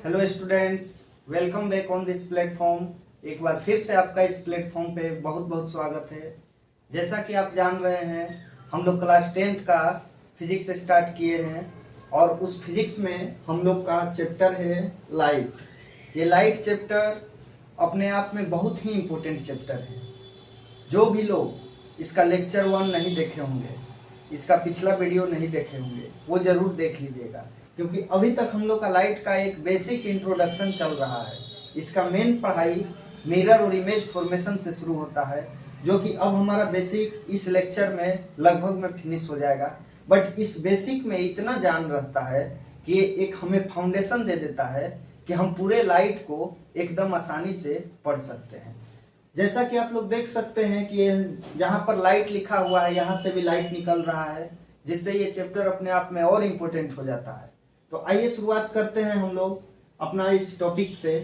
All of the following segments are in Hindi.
Hello students, welcome back on this platform. एक बार फिर से आपका इस प्लेटफॉर्म पे बहुत बहुत स्वागत है। जैसा कि आप जान रहे हैं, हम लोग क्लास 10th का फिजिक्स स्टार्ट किए हैं और उस फिजिक्स में हम लोग का चैप्टर है लाइट। ये लाइट चैप्टर अपने आप में बहुत ही इम्पोर्टेंट चैप्टर है। जो भी लोग इसका लेक्चर 1 नहीं देखे होंगे, इसका पिछला वीडियो नहीं देखे होंगे, वो ज़रूर देख लीजिएगा, क्योंकि अभी तक हम लोग का लाइट का एक बेसिक इंट्रोडक्शन चल रहा है। इसका मेन पढ़ाई मिरर और इमेज फॉर्मेशन से शुरू होता है, जो कि अब हमारा बेसिक इस लेक्चर में लगभग में फिनिश हो जाएगा। बट इस बेसिक में इतना जान रहता है कि एक हमें फाउंडेशन दे देता है कि हम पूरे लाइट को एकदम आसानी से पढ़ सकते हैं। जैसा कि आप लोग देख सकते हैं कि जहाँ पर लाइट लिखा हुआ है, यहाँ से भी लाइट निकल रहा है, जिससे ये चैप्टर अपने आप में और इम्पोर्टेंट हो जाता है। तो आइए शुरुआत करते हैं हम लोग अपना इस टॉपिक से।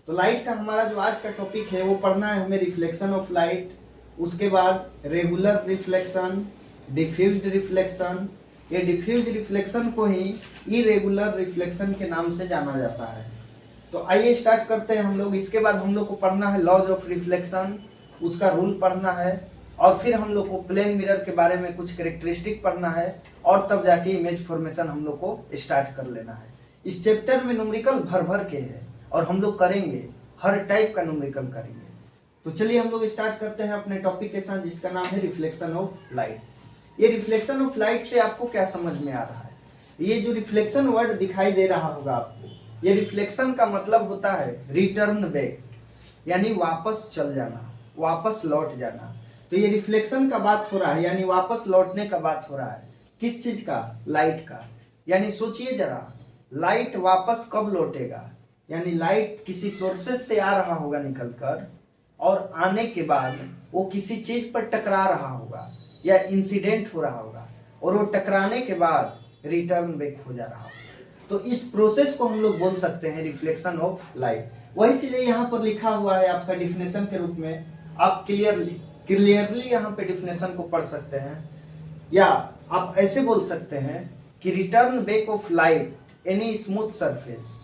तो लाइट का हमारा जो आज का टॉपिक है वो पढ़ना है हमें रिफ्लेक्शन ऑफ लाइट, उसके बाद रेगुलर रिफ्लेक्शन, डिफ्यूज्ड रिफ्लेक्शन। ये डिफ्यूज्ड रिफ्लेक्शन को ही इरेगुलर रिफ्लेक्शन के नाम से जाना जाता है। तो आइए स्टार्ट करते हैं हम लोग। इसके बाद हम लोग को पढ़ना है लॉज ऑफ रिफ्लेक्शन, उसका रूल पढ़ना है, और फिर हम लोग को प्लेन मिरर के बारे में कुछ कैरेक्टरिस्टिक पढ़ना है, और तब जाके इमेज फॉर्मेशन हम लोग को स्टार्ट कर लेना है। इस चैप्टर में न्यूमेरिकल भर भर के है और हम लोग करेंगे, हर टाइप का न्यूमेरिकल करेंगे। तो चलिए हम लोग स्टार्ट करते हैं अपने टॉपिक के साथ, जिसका नाम है रिफ्लेक्शन ऑफ लाइट। ये रिफ्लेक्शन ऑफ लाइट से आपको क्या समझ में आ रहा है? ये जो रिफ्लेक्शन वर्ड दिखाई दे रहा होगा आपको, ये रिफ्लेक्शन का मतलब होता है रिटर्न बैक, यानी वापस चल जाना, वापस लौट जाना। तो ये रिफ्लेक्शन का बात हो रहा है, यानी वापस लौटने का बात हो रहा है। किस चीज का? लाइट का। यानी सोचिए जरा, लाइट वापस कब लौटेगा? यानी लाइट किसी सोर्सेस से आ रहा होगा निकलकर, और आने के बाद वो किसी चीज पर टकरा रहा होगा या इंसिडेंट हो रहा होगा, और वो टकराने के बाद रिटर्न बैक हो जा रहा होगा। तो इस प्रोसेस को हम लोग बोल सकते हैं रिफ्लेक्शन ऑफ लाइट। वही चीजें यहाँ पर लिखा हुआ है आपका डिफिनेशन के रूप में। आप क्लियरली यहाँ पे डिफिनेशन को पढ़ सकते हैं, या आप ऐसे बोल सकते हैं कि return back of light any smooth surface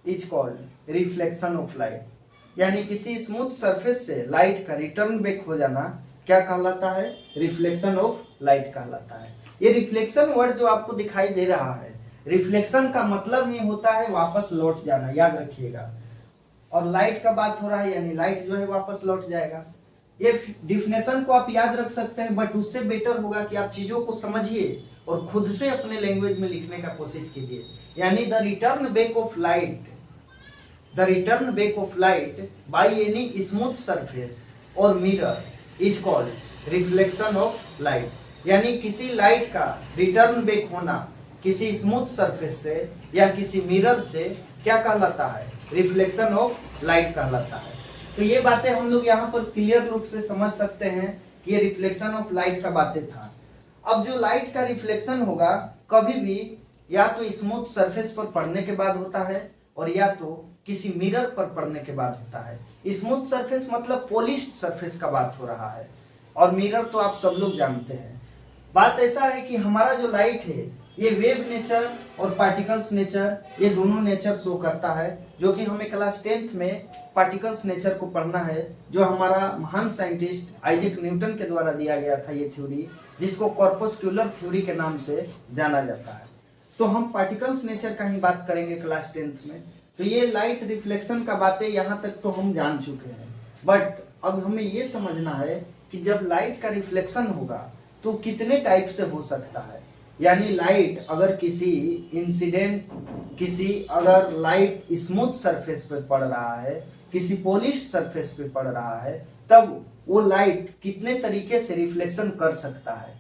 is called reflection of light. यानी किसी स्मूथ सरफेस से लाइट का रिटर्न बैक हो जाना क्या कहलाता है? रिफ्लेक्शन ऑफ लाइट कहलाता है। ये रिफ्लेक्शन वर्ड जो आपको दिखाई दे रहा है, रिफ्लेक्शन का मतलब ही होता है वापस लौट जाना, याद रखिएगा। और लाइट का बात हो रहा है, यानी लाइट जो है वापस लौट जाएगा। ये डिफिनेशन को आप याद रख सकते हैं, बट उससे बेटर होगा कि आप चीजों को समझिए और खुद से अपने लैंग्वेज में लिखने का कोशिश कीजिए। यानी the return back of light by any smooth surface और mirror is called reflection of light. यानी किसी लाइट का रिटर्न बैक होना किसी स्मूथ सरफेस से या किसी मिरर से क्या कहलाता है? रिफ्लेक्शन ऑफ लाइट कहलाता है। तो ये बातें हम लोग यहाँ पर क्लियर रूप से समझ सकते हैं कि ये रिफ्लेक्शन ऑफ लाइट का बातें था। अब जो लाइट का रिफ्लेक्शन होगा कभी भी या तो स्मूथ सरफेस पर पड़ने के बाद होता है, और या तो किसी मिरर पर पड़ने के बाद होता है। स्मूथ सरफेस मतलब पॉलिश्ड सरफेस का बात हो रहा है, और मिरर तो आप सब लोग जानते हैं। बात ऐसा है कि हमारा जो लाइट है ये वेव नेचर और पार्टिकल्स नेचर, ये दोनों नेचर शो करता है, जो कि हमें क्लास 10th में पार्टिकल्स नेचर को पढ़ना है, जो हमारा महान साइंटिस्ट आइजैक न्यूटन के द्वारा दिया गया था ये थ्योरी, जिसको कॉर्पस्कुलर थ्योरी के नाम से जाना जाता है। तो हम पार्टिकल्स नेचर का ही बात करेंगे क्लास 10th में। तो ये लाइट रिफ्लेक्शन का बातें यहाँ तक तो हम जान चुके हैं, बट अब हमें ये समझना है कि जब लाइट का रिफ्लेक्शन होगा तो कितने टाइप से हो सकता है। यानी लाइट अगर अगर लाइट स्मूथ सरफेस पे पड़ रहा है, किसी पॉलिश सरफेस पे पड़ रहा है, तब वो लाइट कितने तरीके से रिफ्लेक्शन कर सकता है।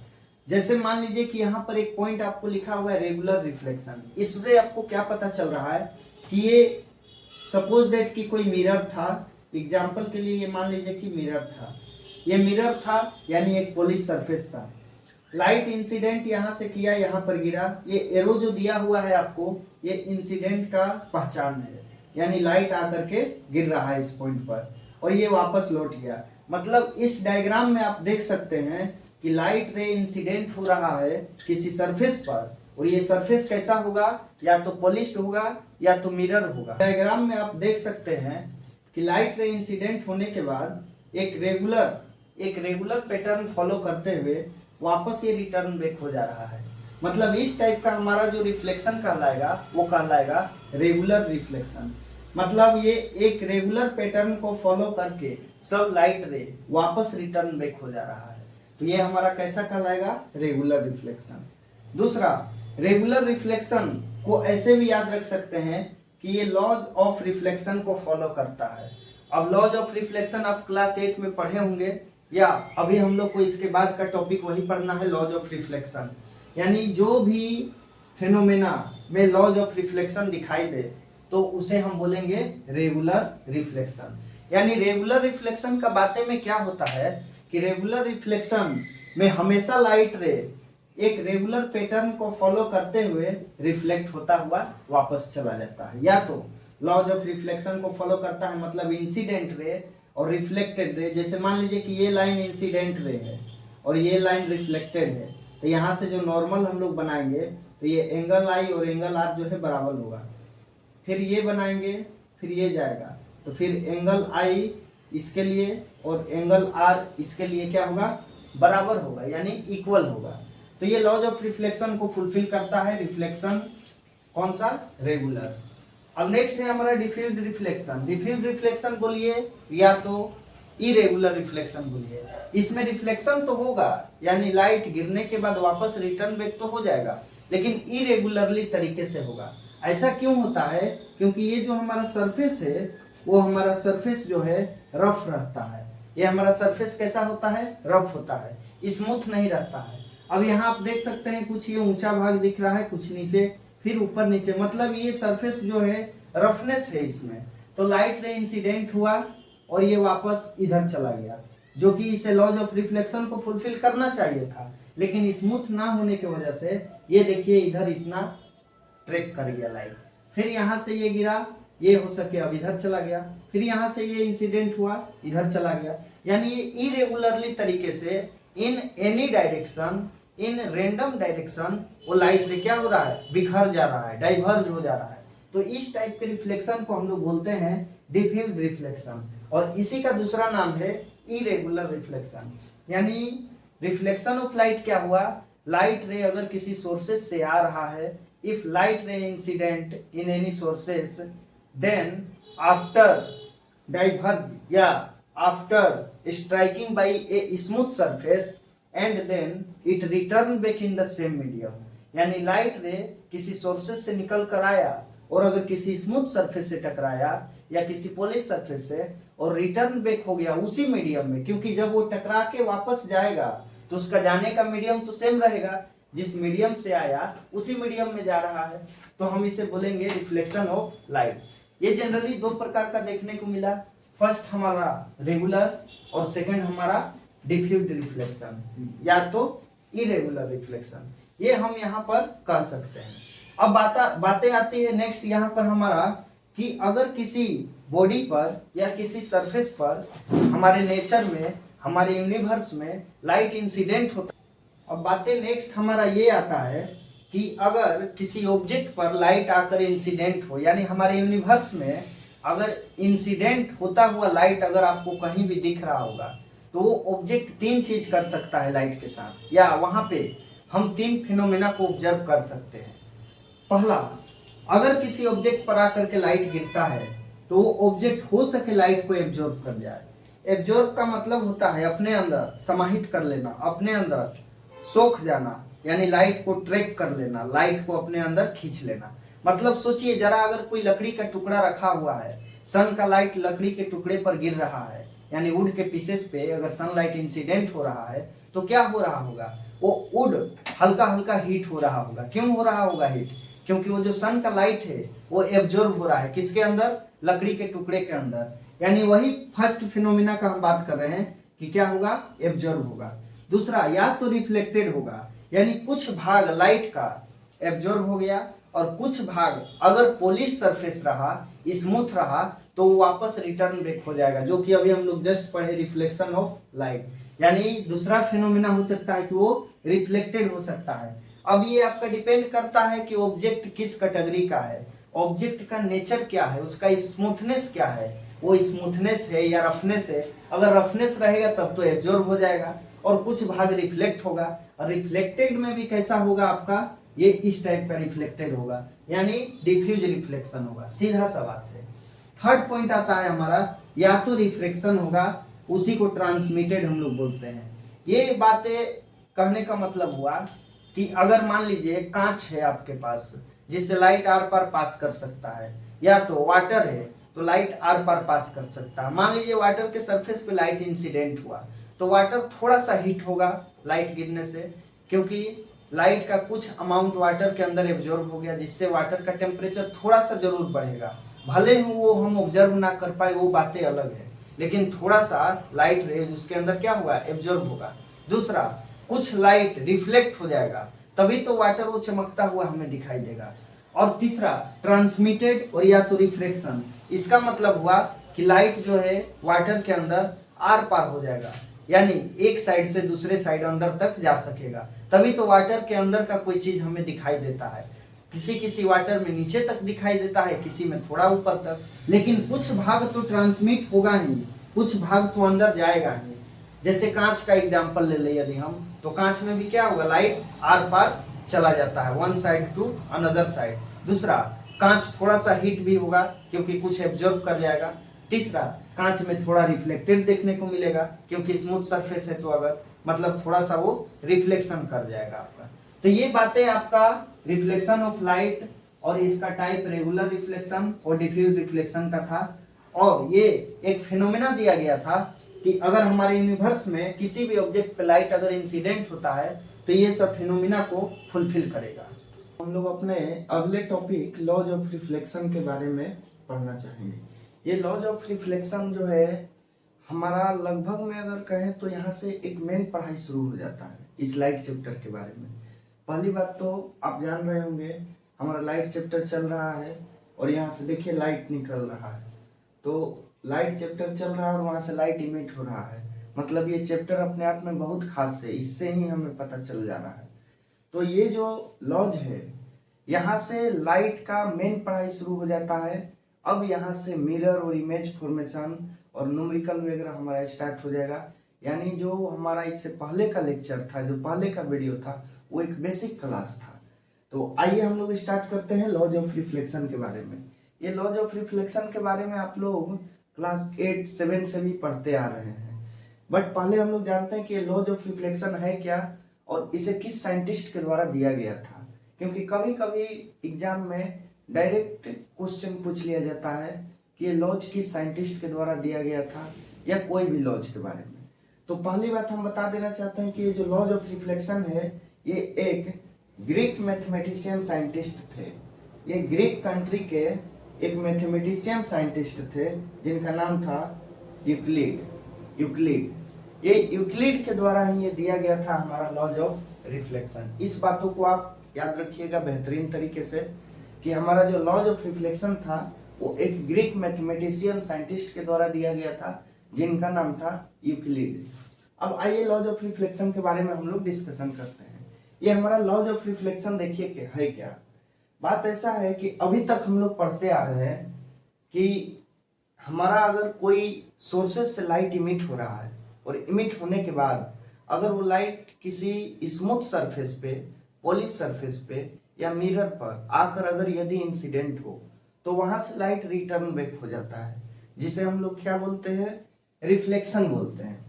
जैसे मान लीजिए कि यहाँ पर एक पॉइंट आपको लिखा हुआ है रेगुलर रिफ्लेक्शन। इससे आपको क्या पता चल रहा है कि ये सपोज दैट कि कोई मिरर था, एग्जाम्पल के लिए ये मान लीजिए कि मिरर था, ये मिरर था यानी एक पॉलिश सरफेस था। लाइट इंसिडेंट यहाँ से किया, यहाँ पर गिरा। ये एरो जो दिया हुआ है आपको, ये इंसिडेंट का पहचान है, यानी लाइट आकर के गिर रहा है इस पॉइंट पर और ये वापस लौट गया। मतलब इस डायग्राम में आप देख सकते हैं कि लाइट रे इंसिडेंट हो रहा है किसी सरफेस पर, और ये सरफेस कैसा होगा, या तो पॉलिश्ड होगा या तो मिरर होगा। डायग्राम में आप देख सकते हैं कि लाइट रे इंसिडेंट होने के बाद एक रेगुलर पैटर्न फॉलो करते हुए वापस ये रिटर्न बैक हो जा रहा है। मतलब इस टाइप का हमारा जो रिफ्लेक्शन कहलाएगा वो कहलाएगा रेगुलर रिफ्लेक्शन। मतलब ये एक रेगुलर पैटर्न को फॉलो करके सब लाइट रे वापस रिटर्न बैक हो जा रहा है, तो ये हमारा कैसा कहलाएगा, रेगुलर रिफ्लेक्शन। दूसरा, रेगुलर रिफ्लेक्शन को ऐसे भी याद रख सकते हैं कि ये लॉज ऑफ रिफ्लेक्शन को फॉलो करता है। अब लॉज ऑफ रिफ्लेक्शन आप क्लास 8 में पढ़े होंगे, या अभी हम लोग को इसके बाद का टॉपिक वही पढ़ना है, लॉज ऑफ रिफ्लेक्शन। यानी जो भी फिनोमेना में लॉज ऑफ रिफ्लेक्शन दिखाई दे तो उसे हम बोलेंगे रेगुलर रिफ्लेक्शन। यानी रेगुलर रिफ्लेक्शन का बातें में क्या होता है कि रेगुलर रिफ्लेक्शन में हमेशा लाइट रे एक रेगुलर पैटर्न को फॉलो करते हुए रिफ्लेक्ट होता हुआ वापस चला जाता है। या तो लॉज ऑफ रिफ्लेक्शन को फॉलो करता है, मतलब इंसिडेंट रे और रिफ्लेक्टेड रे। जैसे मान लीजिए कि ये लाइन इंसिडेंट रे है और ये लाइन रिफ्लेक्टेड है, तो यहाँ से जो नॉर्मल हम लोग बनाएंगे तो ये एंगल आई और एंगल आर जो है बराबर होगा। फिर ये बनाएंगे, फिर ये जाएगा, तो फिर एंगल आई इसके लिए और एंगल आर इसके लिए क्या होगा, बराबर होगा, यानी इक्वल होगा। तो ये लॉज ऑफ रिफ्लेक्शन को फुलफिल करता है रिफ्लेक्शन, कौन सा, रेगुलर। अब नेक्स्ट है हमारा डिफ्यूज्ड रिफ्लेक्शन। डिफ्यूज्ड रिफ्लेक्शन बोलिए या तो इरेगुलर रिफ्लेक्शन बोलिए। इसमें रिफ्लेक्शन तो होगा, यानी लाइट गिरने के बाद वापस रिटर्न बैक तो हो जाएगा, लेकिन इरेगुलरली तरीके से होगा। ऐसा क्यों होता है, क्योंकि ये जो हमारा सरफेस है वो हमारा सरफेस जो है रफ रहता है। ये हमारा सरफेस कैसा होता है, रफ होता है, स्मूथ नहीं रहता है। अब यहाँ आप देख सकते हैं कुछ ये ऊंचा भाग दिख रहा है, कुछ नीचे, फिर ऊपर नीचे, मतलब ये सरफेस जो है रफनेस है इसमें। तो लाइट रे इंसिडेंट हुआ और ये वापस इधर चला गया, जो कि इसे लॉज ऑफ रिफ्लेक्शन को फुलफिल करना चाहिए था, लेकिन स्मूथ ना होने की वजह से ये देखिए इधर इतना ट्रैक कर गया लाइट। फिर यहाँ से ये गिरा, ये हो सके अब इधर चला गया, फिर यहाँ से ये इंसिडेंट हुआ, इधर चला गया। यानी ये इरेगुलरली तरीके से in any direction, in random direction वो लाइट रे क्या हो रहा है, बिखर जा रहा है, डाइवर्ज हो जा रहा है। तो इस टाइप के रिफ्लेक्शन को हम लोग बोलते हैं डिफ्यूज्ड रिफ्लेक्शन, और इसी का दूसरा नाम है इरेगुलर रिफ्लेक्शन। यानी रिफ्लेक्शन ऑफ लाइट क्या हुआ, लाइट रे अगर किसी सोर्सेस से आ रहा है, if light ray incident in any sources, then after diverge या after striking by a smooth surface and then it return back in the same medium. यानी लाइट रे किसी सोर्सेस से निकल कर आया और अगर किसी स्मूथ सरफेस से टकराया या किसी पॉलिश सरफेस से और रिटर्न बैक हो गया उसी मीडियम में, क्योंकि जब वो टकरा के वापस जाएगा तो उसका जाने का मीडियम तो सेम रहेगा, जिस मीडियम से आया उसी मीडियम में जा रहा है, तो हम इसे बोलेंगे रिफ्लेक्शन ऑफ लाइट। ये जनरली दो प्रकार का देखने को मिला, फर्स्ट हमारा रेगुलर और सेकंड हमारा डिफ्यूज्ड रिफ्लेक्शन या तो इरेगुलर रिफ्लेक्शन, ये हम यहाँ पर कह सकते हैं। अब बातें आती है नेक्स्ट यहाँ पर हमारा कि अगर किसी बॉडी पर या किसी सरफेस पर हमारे नेचर में, हमारे यूनिवर्स में लाइट इंसिडेंट होता है। अब बातें नेक्स्ट हमारा ये आता है कि अगर किसी ऑब्जेक्ट पर लाइट आकर इंसिडेंट हो, यानी हमारे यूनिवर्स में अगर इंसिडेंट होता हुआ लाइट अगर आपको कहीं भी दिख रहा होगा, तो वो ऑब्जेक्ट तीन चीज कर सकता है लाइट के साथ, या वहां पे हम तीन फिनोमेना को ऑब्जर्व कर सकते हैं। पहला, अगर किसी ऑब्जेक्ट पर आकर के लाइट गिरता है तो वो ऑब्जेक्ट हो सके लाइट को एब्जॉर्ब कर जाए। एब्जॉर्ब का मतलब होता है अपने अंदर समाहित कर लेना, अपने अंदर सोख जाना, यानी लाइट को ट्रैक कर लेना, लाइट को अपने अंदर खींच लेना। मतलब सोचिए जरा, अगर कोई लकड़ी का टुकड़ा रखा हुआ है, सन का लाइट लकड़ी के टुकड़े पर गिर रहा है, यानी वुड के पीसेस पे अगर सनलाइट इंसिडेंट हो रहा है तो क्या हो रहा होगा, वो वुड हल्का हल्का हीट हो रहा होगा। क्यों हो रहा होगा हीट, क्योंकि वो जो सन का लाइट है वो एब्जॉर्ब हो रहा है, किसके अंदर, लकड़ी के टुकड़े के अंदर। यानी वही फर्स्ट फिनोमिना का हम बात कर रहे हैं कि क्या होगा, एब्जॉर्ब होगा। दूसरा, या तो रिफ्लेक्टेड होगा, यानी कुछ भाग लाइट का एब्जॉर्ब हो गया और कुछ भाग अगर पॉलिश सरफेस रहा, स्मूथ रहा, तो वापस रिटर्न बैक हो जाएगा, जो कि अभी हम लोग जस्ट पढ़े रिफ्लेक्शन ऑफ लाइट। यानी दूसरा फिनोमिना हो सकता है कि वो रिफ्लेक्टेड हो सकता है। अब ये आपका डिपेंड करता है कि ऑब्जेक्ट किस कैटेगरी का है, ऑब्जेक्ट का नेचर क्या है, उसका स्मूथनेस क्या है, वो स्मूथनेस है या रफनेस है। अगर रफनेस रहेगा तब तो एब्जॉर्ब हो जाएगा और कुछ भाग रिफ्लेक्ट होगा, और रिफ्लेक्टेड में भी कैसा होगा आपका, ये इस टाइप का रिफ्लेक्टेड होगा, यानी डिफ्यूज रिफ्लेक्शन होगा, सीधा सा बात है। थर्ड पॉइंट आता है हमारा, या तो रिफ्लेक्शन होगा, उसी को ट्रांसमिटेड हम लोग बोलते हैं। ये बातें कहने का मतलब हुआ कि अगर मान लीजिए कांच है आपके पास जिससे लाइट आर पार पास कर सकता है, या तो वाटर है तो लाइट आर पार पास कर सकता है। मान लीजिए वाटर के सरफेस पे लाइट इंसिडेंट हुआ तो वाटर थोड़ा सा हीट होगा लाइट गिरने से, क्योंकि लाइट का कुछ अमाउंट वाटर के अंदर एब्जॉर्ब हो गया, जिससे वाटर का टेम्परेचर थोड़ा सा जरूर बढ़ेगा। भले ही वो हम ऑब्जर्व ना कर पाए, वो बातें अलग है, लेकिन थोड़ा सा लाइट रेज उसके अंदर क्या हुआ, एब्जॉर्ब होगा। दूसरा, कुछ लाइट रिफ्लेक्ट हो जाएगा, तभी तो वाटर वो चमकता हुआ हमें दिखाई देगा। और तीसरा, ट्रांसमिटेड और या तो रिफ्लेक्शन, इसका मतलब हुआ कि लाइट जो है वाटर के अंदर आर पार हो जाएगा, यानी एक साइड से दूसरे साइड अंदर तक जा सकेगा, तभी तो वाटर के अंदर का कोई चीज हमें दिखाई देता है। किसी किसी वाटर में नीचे तक दिखाई देता है, किसी में थोड़ा ऊपर तक, लेकिन कुछ भाग तो ट्रांसमिट होगा ही, कुछ भाग तो अंदर जाएगा ही। जैसे कांच का एग्जांपल ले ले यदि हम, तो कांच में भी क्या होगा, लाइट आर पार चला जाता है, one side to another side. दूसरा, कांच थोड़ा सा हीट भी होगा क्योंकि कुछ एब्जॉर्ब कर जाएगा। तीसरा, कांच में थोड़ा रिफ्लेक्टेड देखने को मिलेगा क्योंकि स्मूथ सरफेस है, तो अगर मतलब थोड़ा सा वो रिफ्लेक्शन कर जाएगा आपका। तो ये बातें आपका रिफ्लेक्शन ऑफ लाइट और इसका टाइप रेगुलर रिफ्लेक्शन और डिफ्यूज रिफ्लेक्शन का था। और ये एक फिनोमेना दिया गया था कि अगर हमारे यूनिवर्स में किसी भी ऑब्जेक्ट पे लाइट अगर इंसिडेंट होता है तो ये सब फिनोमेना को फुलफिल करेगा। हम लोग अपने अगले टॉपिक लॉज ऑफ रिफ्लेक्शन के बारे में पढ़ना चाहेंगे। ये लॉज ऑफ रिफ्लेक्शन जो है हमारा लगभग में अगर कहें तो यहाँ से एक मेन पढ़ाई शुरू हो जाता है इस लाइट चैप्टर के बारे में। पहली बात तो आप जान रहे होंगे हमारा लाइट चैप्टर चल रहा है और यहाँ से देखिए लाइट निकल रहा है, तो लाइट चैप्टर चल रहा है और वहाँ से लाइट इमिट हो रहा है, मतलब ये चैप्टर अपने आप में बहुत खास है, इससे ही हमें पता चल जा रहा है। तो ये जो लॉज है यहाँ से लाइट का मेन पढ़ाई शुरू हो जाता है। अब यहाँ से मिरर और इमेज फॉर्मेशन और न्यूमेरिकल वगैरह हमारा स्टार्ट हो जाएगा, यानी जो हमारा इससे पहले का लेक्चर था, जो पहले का वीडियो था, वो एक बेसिक क्लास था। तो आइए हम लोग स्टार्ट करते हैं लॉज ऑफ रिफ्लेक्शन के बारे में। ये लॉज ऑफ रिफ्लेक्शन के बारे में आप लोग क्लास 8, 7 से भी पढ़ते आ रहे हैं, बट पहले हम लोग जानते हैं कि लॉज ऑफ रिफ्लेक्शन है क्या और इसे किस साइंटिस्ट के द्वारा दिया गया था, क्योंकि कभी कभी एग्जाम में डायरेक्ट क्वेश्चन पूछ लिया जाता है कि ये लॉज किस साइंटिस्ट के द्वारा दिया गया था या कोई भी लॉज के बारे में। तो पहली बात हम बता देना चाहते हैं कि ये जो लॉज ऑफ रिफ्लेक्शन है ये एक ग्रीक मैथमेटिशियन साइंटिस्ट थे। ये ग्रीक कंट्री के एक मैथमेटिशियन साइंटिस्ट थे जिनका नाम था यूक्लिड। ये यूक्लिड के द्वारा ही ये दिया गया था हमारा लॉज ऑफ रिफ्लेक्शन। इस बातों को आप याद रखिएगा बेहतरीन तरीके से कि हमारा जो लॉज ऑफ रिफ्लेक्शन था वो एक ग्रीक मैथमेटिशियन साइंटिस्ट के द्वारा दिया गया था जिनका नाम था यूक्लिड। अब आइए लॉज ऑफ रिफ्लेक्शन के बारे में हम लोग डिस्कशन करते हैं। ये हमारा लॉज ऑफ रिफ्लेक्शन देखिए कि है क्या। बात ऐसा है कि अभी तक हम लोग पढ़ते आ रहे हैं कि हमारा अगर कोई सोर्सेज से लाइट इमिट हो रहा है और इमिट होने के बाद अगर वो लाइट किसी स्मूथ सरफेस पे, पॉलिश सरफेस पे या मिरर पर आकर अगर यदि इंसिडेंट हो तो वहां से लाइट रिटर्न बैक हो जाता है, जिसे हम लोग क्या बोलते हैं, रिफ्लेक्शन बोलते हैं।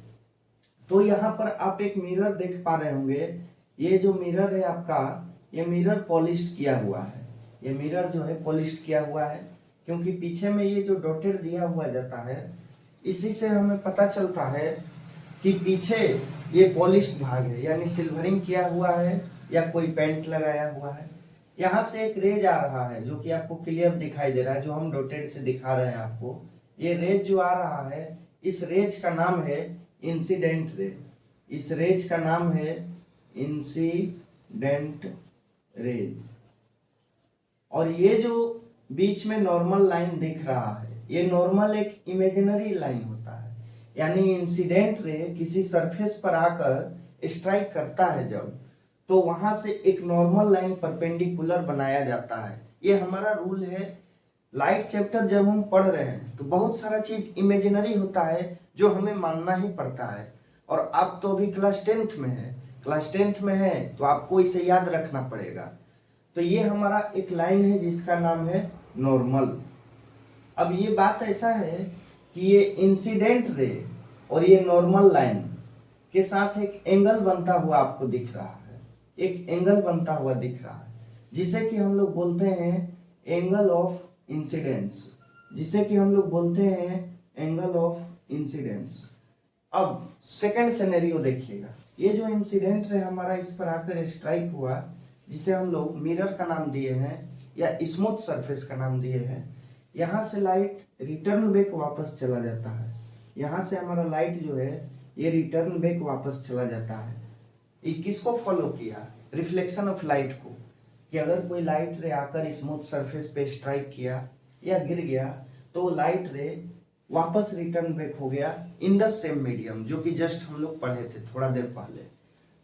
तो यहाँ पर आप एक मिरर देख पा रहे होंगे। ये जो मिरर है आपका, ये मिरर पॉलिश्ड किया हुआ है। ये मिरर जो है पॉलिश्ड किया हुआ है क्योंकि पीछे में ये जो डॉटेड दिया हुआ जाता है, इसी से हमें पता चलता है कि पीछे ये पॉलिश्ड भाग है, यानी सिल्वरिंग किया हुआ है या कोई पेंट लगाया हुआ है। यहाँ से एक रेज आ रहा है जो कि आपको क्लियर दिखाई दे रहा है, जो हम डॉटेड से दिखा रहे हैं आपको। ये रेज जो आ रहा है, इस रेज का नाम है इंसिडेंट रे। इस रेज का नाम है इंसिडेंट रेज। और ये जो बीच में नॉर्मल लाइन दिख रहा है, ये नॉर्मल एक इमेजिनरी लाइन होता है, यानी इंसिडेंट रे किसी सरफेस पर आकर स्ट्राइक करता है जब, तो वहां से एक नॉर्मल लाइन परपेंडिकुलर बनाया जाता है। ये हमारा रूल है। लाइट चैप्टर जब हम पढ़ रहे हैं तो बहुत सारा चीज इमेजिनरी होता है जो हमें मानना ही पड़ता है। और आप तो अभी क्लास 10th में है, क्लास 10th में है तो आपको इसे याद रखना पड़ेगा। तो ये हमारा एक लाइन है जिसका नाम है नॉर्मल। अब ये बात ऐसा है कि ये इंसिडेंट रे और ये नॉर्मल लाइन के साथ एक एंगल बनता हुआ आपको दिख रहा है, एक एंगल बनता हुआ दिख रहा है जिसे कि हम लोग बोलते हैं एंगल ऑफ इंसिडेंस, जिसे कि हम लोग बोलते हैं एंगल ऑफ इंसिडेंस। अब सेकंड सिनेरियो देखिएगा, ये जो इंसिडेंट रे हमारा इस पर आकर स्ट्राइक हुआ जिसे हम लोग मिरर का नाम दिए हैं या स्मूथ सरफेस का नाम दिए हैं, यहाँ से लाइट रिटर्न बैक वापस चला जाता है। यहाँ से हमारा लाइट जो है ये रिटर्न बैक वापस चला जाता है। ये किसको फॉलो किया? रिफ्लेक्शन ऑफ लाइट को, कि अगर कोई लाइट रे आकर स्मूथ सरफेस पे स्ट्राइक किया या गिर गया तो लाइट रे वापस रिटर्न बैक हो गया इन द सेम मीडियम, जो कि जस्ट हम लोग पढ़े थे थोड़ा देर पहले।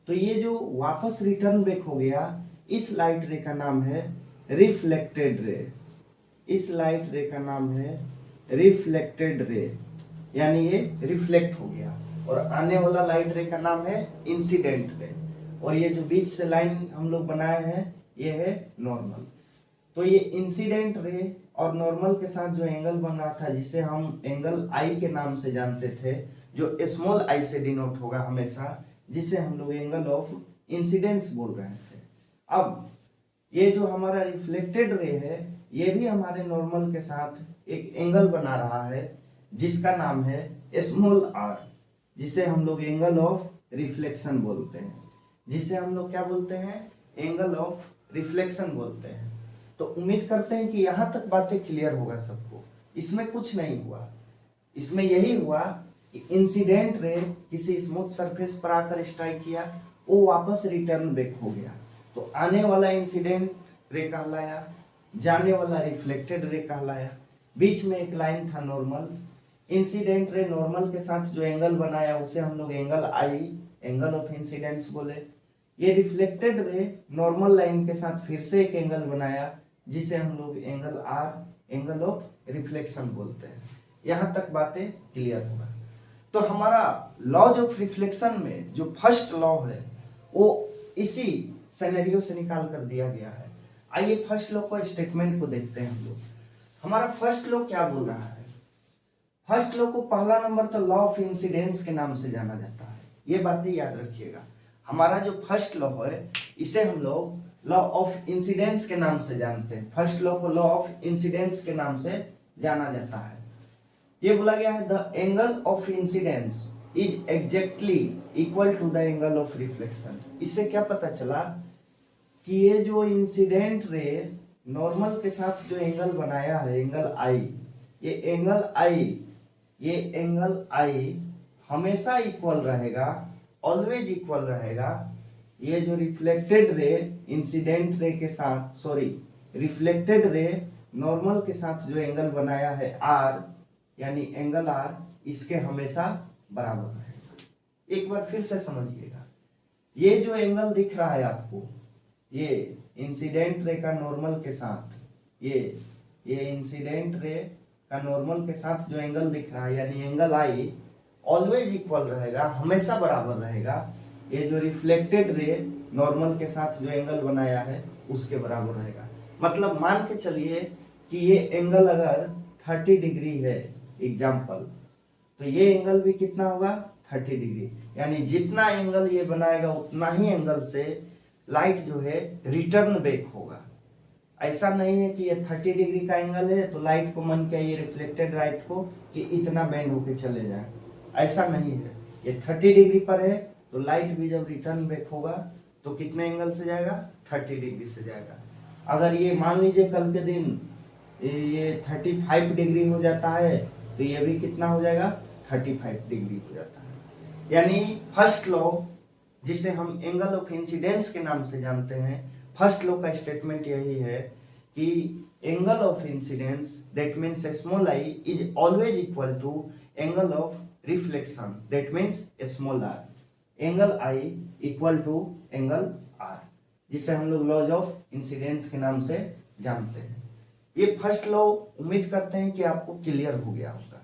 तो ये जो वापस रिटर्न बैक हो गया, इस लाइट रे का नाम है रिफ्लेक्टेड रे। इस लाइट रे का नाम है रिफ्लेक्टेड रे, यानी ये रिफ्लेक्ट हो गया। और आने वाला लाइट रे का नाम है इंसिडेंट रे। और ये जो बीच से लाइन हम लोग बनाए हैं ये है नॉर्मल। तो ये इंसिडेंट रे और नॉर्मल के साथ जो एंगल बन रहा था जिसे हम एंगल आई के नाम से जानते थे, जो स्मॉल आई से डिनोट होगा हमेशा, जिसे हम लोग एंगल ऑफ इंसिडेंस बोल रहे थे। अब ये जो हमारा रिफ्लेक्टेड रे है ये भी हमारे नॉर्मल के साथ एक एंगल बना रहा है जिसका नाम है स्मॉल आर, जिसे हम लोग एंगल ऑफ रिफ्लेक्शन बोलते हैं, जिसे हम लोग क्या बोलते हैं? एंगल ऑफ रिफ्लेक्शन बोलते हैं। तो उम्मीद करते हैं कि यहाँ तक बातें क्लियर होगा सबको। इसमें कुछ नहीं हुआ, इसमें यही हुआ कि इंसिडेंट रे किसी स्मूथ सरफेस पर आकर स्ट्राइक किया, वो वापस रिटर्न बैक हो गया। तो आने वाला इंसिडेंट रे कहलाया, जाने वाला रिफ्लेक्टेड रे कहलाया। बीच में एक लाइन था नॉर्मल। इंसिडेंट रे नॉर्मल के साथ जो एंगल बनाया उसे हम लोग angle I, angle of incidence बोले। ये रिफ्लेक्टेड रे नॉर्मल लाइन के साथ फिर से एक एंगल बनाया जिसे हम लोग angle r, angle of reflection बोलते हैं। यहाँ तक बातें क्लियर होगा। तो हमारा लॉज ऑफ रिफ्लेक्शन में जो फर्स्ट लॉ है वो इसी सिनेरियो से निकाल कर दिया गया है। आइए फर्स्ट लॉ को, स्टेटमेंट को देखते हैं हम लोग। हमारा फर्स्ट लॉ क्या बोल रहा है? फर्स्ट लॉ को पहला नंबर तो लॉ ऑफ इंसिडेंस के नाम से जाना जाता है। ये बातें याद रखिएगा। हमारा जो फर्स्ट लॉ है इसे हम लोग लॉ ऑफ इंसिडेंस के नाम से जानते हैं। फर्स्ट लॉ को लॉ ऑफ इंसिडेंस के नाम से जाना जाता है। ये बोला गया है the angle of incidence is exactly equal to the angle of reflection. इससे क्या पता चला कि ये जो इंसिडेंट रे नॉर्मल के साथ जो एंगल बनाया है, एंगल आई, ये एंगल आई हमेशा इक्वल रहेगा, ऑलवेज इक्वल रहेगा। ये जो रिफ्लेक्टेड रे इंसिडेंट रे के साथ, रिफ्लेक्टेड रे नॉर्मल के साथ जो एंगल बनाया है आर, यानी एंगल आर, इसके हमेशा बराबर रहेगा। एक बार फिर से समझिएगा, ये जो एंगल दिख रहा है आपको, ये इंसिडेंट रे का नॉर्मल के साथ, ये इंसिडेंट रे का नॉर्मल के साथ जो एंगल दिख रहा है यानी एंगल आई ऑलवेज इक्वल रहेगा, हमेशा बराबर रहेगा। ये जो रिफ्लेक्टेड रे नॉर्मल के साथ जो एंगल बनाया है उसके बराबर रहेगा। मतलब मान के चलिए कि ये एंगल अगर 30 डिग्री है एग्जाम्पल, तो ये एंगल भी कितना होगा? 30 डिग्री। यानी जितना एंगल ये बनाएगा उतना ही एंगल से लाइट जो है रिटर्न बैक होगा। ऐसा नहीं है कि ये 30 डिग्री का एंगल है तो लाइट को मन किया ये रिफ्लेक्टेड लाइट को कि इतना बेंड होके चले जाए, ऐसा नहीं है। ये 30 डिग्री पर है तो लाइट भी जब रिटर्न बैक होगा तो कितने एंगल से जाएगा? 30 डिग्री से जाएगा। अगर ये मान लीजिए कल के दिन ये 35 डिग्री हो जाता है तो ये भी कितना हो जाएगा? 35 डिग्री हो जाता है। यानी फर्स्ट लॉ जिसे हम एंगल ऑफ इंसिडेंस के नाम से जानते हैं, फर्स्ट लॉ का स्टेटमेंट यही है कि angle of incidence that means small i is always equal to angle of reflection that means small r. Angle i equal to angle r, जिसे हम लोग लॉज ऑफ इंसिडेंस के नाम से जानते हैं। ये फर्स्ट लॉ उम्मीद करते हैं कि आपको क्लियर हो गया होगा।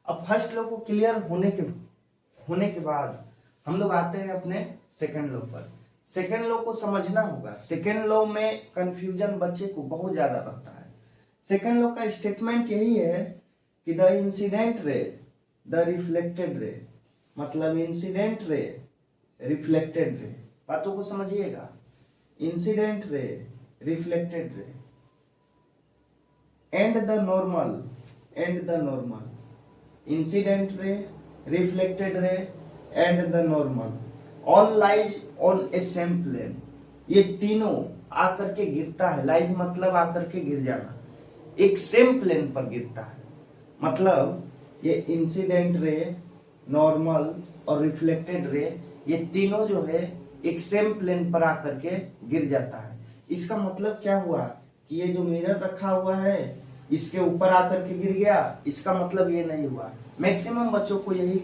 अब फर्स्ट लॉ को क्लियर होने के बाद हम लोग आते हैं अपने सेकंड लॉ पर। सेकंड लॉ को समझना होगा। सेकंड लॉ में कंफ्यूजन बच्चे को बहुत ज्यादा रहता है। सेकंड लॉ का स्टेटमेंट यही है कि the incident ray, the reflected ray, मतलब इंसिडेंट रे, रिफ्लेक्टेड रे, बातों को समझिएगा। Incident ray, reflected ray and the normal, incident ray, reflected ray and the normal all lies on a same plane. ये तीनों आकर के गिरता है। लाइज मतलब आकर के गिर जाना, एक सेम प्लेन पर गिरता है। मतलब ये इंसिडेंट रे, नॉर्मल और रिफ्लेक्टेड रे, ये तीनों जो है एक सेम प्लेन पर आकर के गिर जाता है। इसका मतलब क्या हुआ कि ये जो मिरर रखा हुआ है इसके ऊपर आकर के गिर गया, इसका मतलब ये नहीं हुआ। मैक्सिमम बच्चों को यही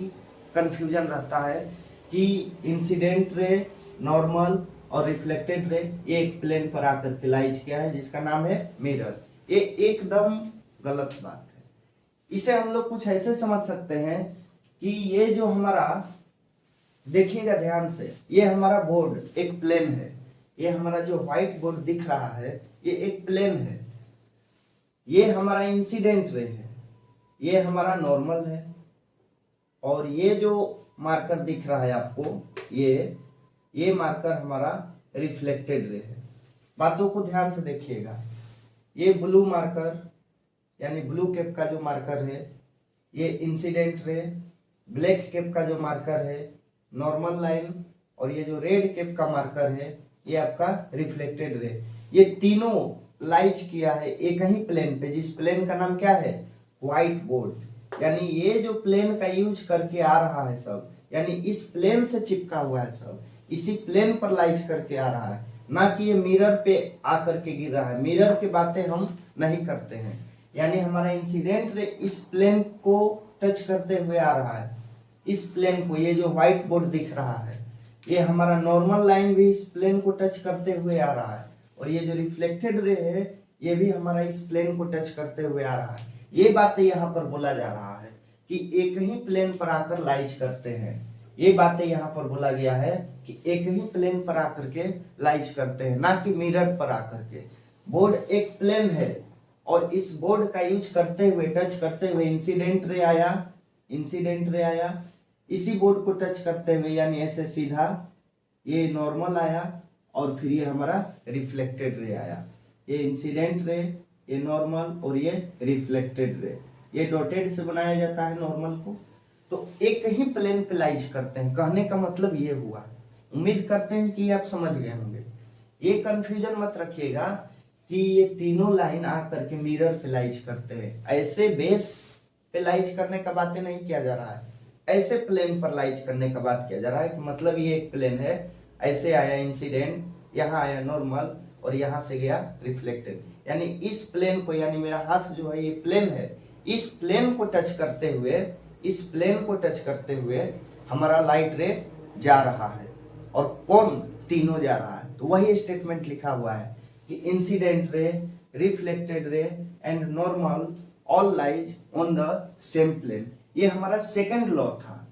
कंफ्यूजन रहता है कि इंसिडेंट रे, नॉर्मल और रिफ्लेक्टेड रे ये एक प्लेन पर आकर के लाइज किया है जिसका नाम है मिरर। ये एकदम गलत बात है। इसे हम लोग कुछ ऐसे समझ सकते हैं कि ये जो हमारा, देखिएगा ध्यान से, ये हमारा बोर्ड एक प्लेन है। ये हमारा जो व्हाइट बोर्ड दिख रहा है ये एक प्लेन है। ये हमारा इंसिडेंट रे है, ये हमारा नॉर्मल है, और ये जो मार्कर दिख रहा है आपको ये मार्कर हमारा रिफ्लेक्टेड रे है। बातों को ध्यान से देखिएगा। ये ब्लू मार्कर यानी ब्लू कैप का जो मार्कर है ये इंसिडेंट रे, ब्लैक कैप का जो मार्कर है नॉर्मल लाइन, और ये जो रेड कैप का मार्कर है ये आपका रिफ्लेक्टेड रे। ये तीनों लाइज किया है एक ही प्लेन पे, जिस प्लेन का नाम क्या है, व्हाइट बोर्ड। यानी ये जो प्लेन का यूज करके आ रहा है सब, यानी इस प्लेन से चिपका हुआ है सब, इसी प्लेन पर लाइज करके आ रहा है, ना कि ये मिरर पे आकर के गिर रहा है। मिरर की बातें हम नहीं करते हैं। यानी हमारा इंसिडेंट रे इस प्लेन को टच करते हुए आ रहा है, इस प्लेन को, ये जो व्हाइट बोर्ड दिख रहा है, ये हमारा नॉर्मल लाइन भी इस प्लेन को टच करते हुए आ रहा है, और ये जो रिफ्लेक्टेड रे है ये भी हमारा इस प्लेन को टच करते हुए आ रहा है। ये बातें यहाँ पर बोला जा रहा है कि एक ही प्लेन पर आकर लाइज करते हैं। ये बातें यहाँ पर बोला गया है कि एक ही प्लेन पर आकर के लाइज करते हैं, ना कि मिरर पर आकर के। बोर्ड एक प्लेन है और इस बोर्ड का यूज करते हुए, टच करते हुए इंसिडेंट रे आया, इसी बोर्ड को टच करते हुए यानी ऐसे सीधा ये नॉर्मल आया, और फिर ये हमारा रिफ्लेक्टेड रे आया। ये इंसिडेंट रे, ये नॉर्मल और ये रिफ्लेक्टेड रे, ये डॉटेड से बनाया जाता है नॉर्मल को। तो एक ही प्लेन पे लाइज करते हैं, कहने का मतलब ये हुआ। उम्मीद करते हैं कि आप समझ गए होंगे। ये कंफ्यूजन मत रखिएगा कि ये तीनों लाइन आकर के मिरर पे लाइज करते हैं। ऐसे बेस पे लाइज करने का बातें नहीं किया जा रहा है, ऐसे प्लेन पर लाइज करने का बात किया जा रहा है कि मतलब ये एक प्लेन है, ऐसे आया इंसिडेंट, यहाँ आया नॉर्मल और यहाँ से गया रिफ्लेक्टेड। यानी इस प्लेन को, यानी मेरा हाथ जो है ये प्लेन है, इस प्लेन को टच करते हुए हमारा लाइट रे जा रहा है। और कौन? तीनों जा रहा है। तो वही स्टेटमेंट लिखा हुआ है कि incident ray, reflected ray and normal all lies on the same plane. ये हमारा सेकंड लॉ था,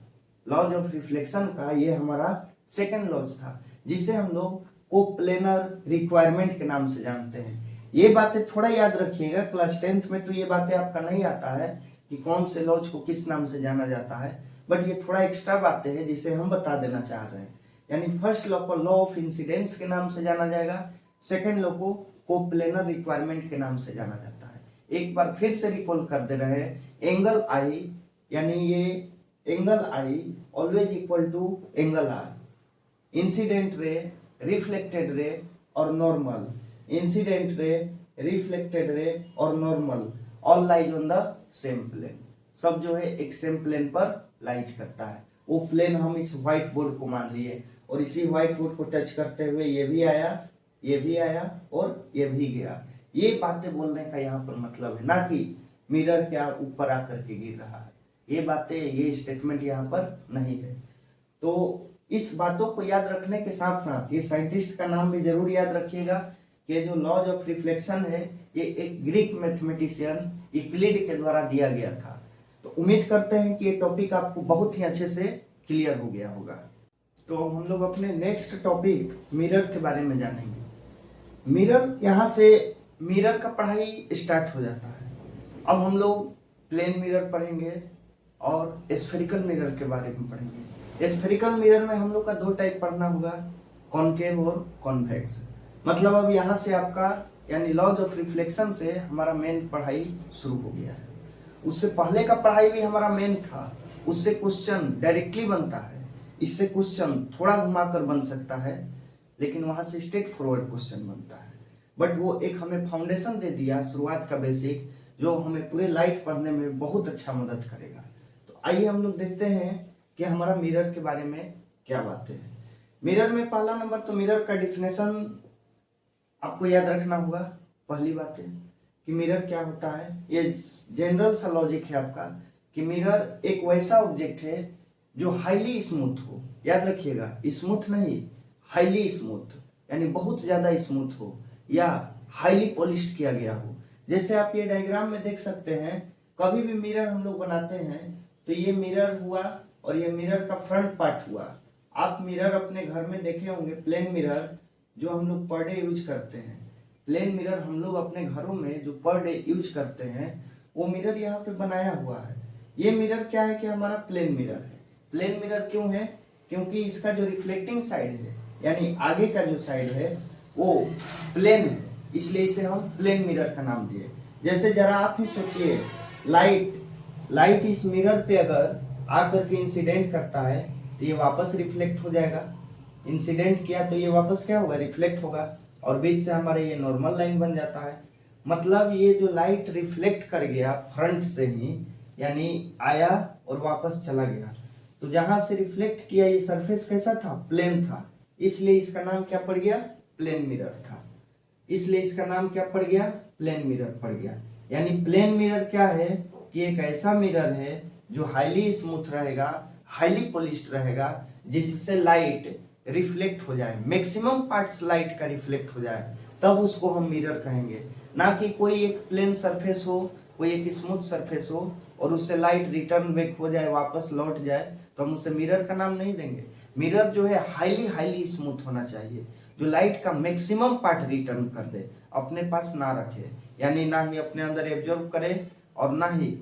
लॉज ऑफ रिफ्लेक्शन का। ये हमारा सेकंड लॉज था जिसे हम लोग कोप्लेनर रिक्वायरमेंट के नाम से जानते हैं। ये बातें थोड़ा याद रखिएगा, क्लास 10th में तो ये बातें आपका नहीं आता है कि कौन से लॉज को किस नाम से जाना जाता है, बट ये थोड़ा एक्स्ट्रा बातें हैं जिसे हम बता देना चाह रहे हैं। यानी फर्स्ट लॉ को लॉ ऑफ इंसिडेंस के नाम से जाना जाएगा, सेकंड लॉ को कोप्लेनर रिक्वायरमेंट के नाम से जाना जाता है। एक बार फिर से रिकॉल कर दे रहे हैं, एंगल आई, यानी ये angle i always equal to angle r. Incident ray, reflected ray और normal, incident ray, reflected ray और normal all lies on the same plane. सब जो है एक सेम प्लेन पर लाइज करता है। वो प्लेन हम इस व्हाइट बोर्ड को मान लिए, और इसी व्हाइट बोर्ड को टच करते हुए ये भी आया और ये भी गया। ये बातें बोलने का यहाँ पर मतलब है, ना कि मिरर के ऊपर आकर के गिर रहा है। ये बातें, ये स्टेटमेंट यहाँ पर नहीं है। तो इस बातों को याद रखने के साथ साथ ये साइंटिस्ट का नाम भी जरूर याद रखिएगा कि जो लॉज ऑफ रिफ्लेक्शन है ये एक ग्रीक मैथमेटिशियन यूक्लिड के द्वारा दिया गया था। तो उम्मीद करते हैं कि ये टॉपिक आपको बहुत ही अच्छे से क्लियर हो गया होगा। तो अब हम लोग अपने नेक्स्ट टॉपिक मिरर के बारे में जानेंगे। मिरर, यहाँ से मिरर का पढ़ाई स्टार्ट हो जाता है। अब हम लोग प्लेन मिरर पढ़ेंगे और स्फेरिकल मिरर के बारे में पढ़ेंगे। स्फेरिकल मिरर में हम लोग का दो टाइप पढ़ना होगा, कॉनकेव और कॉन्वेक्स। मतलब अब यहाँ से आपका यानी लॉज ऑफ रिफ्लेक्शन से हमारा मेन पढ़ाई शुरू हो गया है। उससे पहले का पढ़ाई भी हमारा मेन था, उससे क्वेश्चन डायरेक्टली बनता है, इससे क्वेश्चन थोड़ा घुमाकर बन सकता है, लेकिन वहाँ से स्ट्रेट फॉरवर्ड क्वेश्चन बनता है। बट वो एक हमें फाउंडेशन दे दिया, शुरुआत का बेसिक, जो हमें पूरे लाइट पढ़ने में बहुत अच्छा मदद करेगा। तो आइए हम लोग देखते हैं कि हमारा मिरर के बारे में क्या बातें हैं। मिरर में पहला नंबर तो मिरर का डिफिनेशन आपको याद रखना होगा। पहली बात है कि मिरर क्या होता है, ये जनरल सा लॉजिक है आपका कि मिरर एक वैसा ऑब्जेक्ट है जो हाईली स्मूथ हो। याद रखिएगा, स्मूथ नहीं, हाईली स्मूथ, यानी बहुत ज्यादा स्मूथ हो या हाईली पॉलिश्ड किया गया हो। जैसे आप ये डायग्राम में देख सकते हैं, कभी भी मिरर हम लोग बनाते हैं तो ये मिरर हुआ और ये मिरर का फ्रंट पार्ट हुआ। आप मिरर अपने घर में देखे होंगे, प्लेन मिरर जो हम लोग पर डे यूज करते हैं, प्लेन मिरर हम लोग अपने घरों में जो पर डे यूज करते हैं वो मिरर यहाँ पे बनाया हुआ है। ये मिरर क्या है कि हमारा प्लेन मिरर है। प्लेन मिरर क्यों है? क्योंकि इसका जो रिफ्लेक्टिंग साइड है यानी आगे का जो साइड है वो प्लेन है, इसलिए इसे हम प्लेन मिरर का नाम दिए। जैसे जरा आप ही सोचिए, लाइट इस मिरर पे अगर आकर के इंसिडेंट करता है तो ये वापस रिफ्लेक्ट हो जाएगा। इंसिडेंट किया तो ये वापस क्या होगा, रिफ्लेक्ट होगा, और बीच से हमारे ये नॉर्मल लाइन बन जाता है। मतलब ये जो लाइट रिफ्लेक्ट कर गया फ्रंट से ही, यानी आया और वापस चला गया, तो जहां से रिफ्लेक्ट किया ये सरफेस कैसा था, प्लेन था, इसलिए इसका नाम क्या पड़ गया, प्लेन मिरर था। इसलिए इसका नाम क्या पड़ गया, प्लेन मिरर पड़ गया। यानी प्लेन मिरर क्या है कि एक ऐसा मिरर है जो हाईली स्मूथ रहेगा, हाईली पॉलिश्ड रहेगा, जिससे लाइट रिफ्लेक्ट हो जाए, मैक्सिमम पार्ट्स लाइट का रिफ्लेक्ट हो जाए, तब उसको हम मिरर कहेंगे। ना कि कोई एक प्लेन सरफेस हो, कोई एक स्मूथ सरफेस हो और उससे लाइट रिटर्न बैक हो जाए, वापस लौट जाए, तो हम उसे मिरर का नाम नहीं देंगे। मिरर जो है हाईली स्मूथ होना चाहिए, जो लाइट का मैक्सिमम पार्ट रिटर्न कर दे, अपने पास ना रखे, यानी ना ही अपने अंदर एब्जॉर्ब करे और ना ही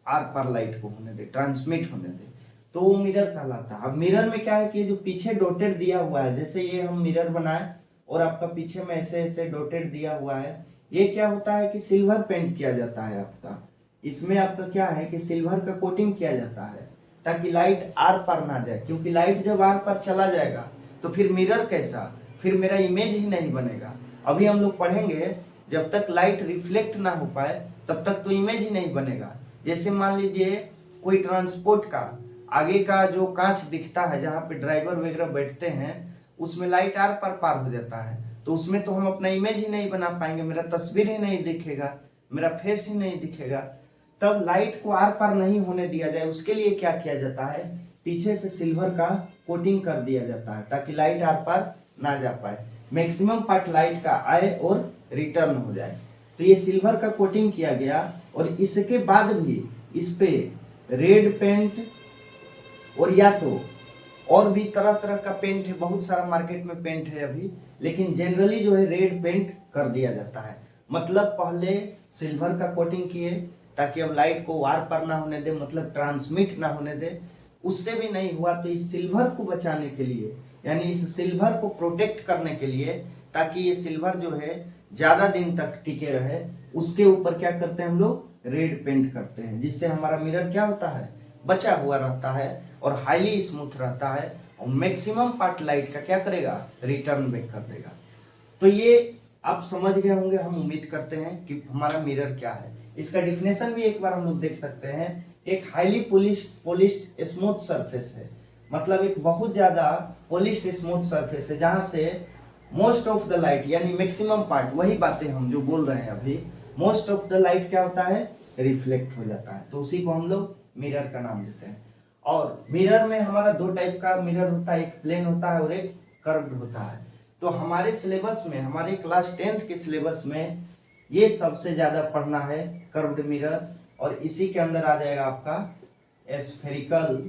आर पार लाइट को होने दे, ट्रांसमिट होने दे, तो वो मिरर कहलाता है। अब मिरर में क्या है कि जो पीछे डॉटेड दिया हुआ है, जैसे ये हम मिरर बनाए और आपका पीछे में ऐसे ऐसे डॉटेड दिया हुआ है, ये क्या होता है कि सिल्वर पेंट किया जाता है आपका। इसमें आपका क्या है कि सिल्वर का कोटिंग किया जाता है ताकि लाइट आर पार ना जाए, क्योंकि लाइट जब आर पार चला जाएगा तो फिर मिरर कैसा, फिर मेरा इमेज ही नहीं बनेगा। अभी हम लोग पढ़ेंगे, जब तक लाइट रिफ्लेक्ट ना हो पाए तब तक तो इमेज ही नहीं बनेगा। जैसे मान लीजिए कोई ट्रांसपोर्ट का आगे का जो कांच दिखता है जहाँ पे ड्राइवर वगैरह बैठते हैं, उसमें लाइट आर पार हो जाता है, तो उसमें तो हम अपना इमेज ही नहीं बना पाएंगे, मेरा तस्वीर ही नहीं दिखेगा, मेरा फेस ही नहीं दिखेगा। तब लाइट को आर पार नहीं होने दिया जाए, उसके लिए क्या किया जाता है, पीछे से सिल्वर का कोटिंग कर दिया जाता है ताकि लाइट आर पार ना जा पाए, मैक्सिमम पार्ट लाइट का आए और रिटर्न हो जाए। तो ये सिल्वर का कोटिंग किया गया और इसके बाद भी इस पे रेड पेंट और या तो और भी तरह तरह का पेंट है, बहुत सारा मार्केट में पेंट है अभी, लेकिन जनरली जो है रेड पेंट कर दिया जाता है। मतलब पहले सिल्वर का कोटिंग किए ताकि अब लाइट को वार पार ना होने दे, मतलब ट्रांसमिट ना होने दे। उससे भी नहीं हुआ तो इस सिल्वर को बचाने के लिए, यानी इस सिल्वर को प्रोटेक्ट करने के लिए, ताकि ये सिल्वर जो है ज्यादा दिन तक टिके रहे, उसके ऊपर क्या करते हैं हम लोग, रेड पेंट करते हैं, जिससे हमारा मिरर क्या होता है, बचा हुआ रहता है और हाईली स्मूथ रहता है और मैक्सिमम पार्ट लाइट का क्या करेगा, रिटर्न बैक कर देगा। तो ये आप समझ गए होंगे, हम उम्मीद करते हैं कि हमारा मिरर क्या है। इसका डिफिनेशन भी एक बार हम लोग देख सकते हैं। एक हाईली पॉलिश्ड स्मूथ सरफेस है, मतलब एक बहुत ज्यादा पॉलिश्ड स्मूथ सरफेस है जहां से मोस्ट ऑफ द लाइट यानी मैक्सिमम पार्ट, वही बातें हम जो बोल रहे हैं अभी, मोस्ट ऑफ द लाइट क्या होता है, रिफ्लेक्ट हो जाता है, तो उसी को हम लोग मिरर का नाम देते हैं। और मिरर में हमारा दो टाइप का मिरर होता है, एक प्लेन होता है और एक कर्व्ड होता है। तो हमारे सिलेबस में, हमारे क्लास 10th के सिलेबस में ये सबसे ज्यादा पढ़ना है, कर्व्ड मिरर, और इसी के अंदर आ जाएगा आपका स्फेरिकल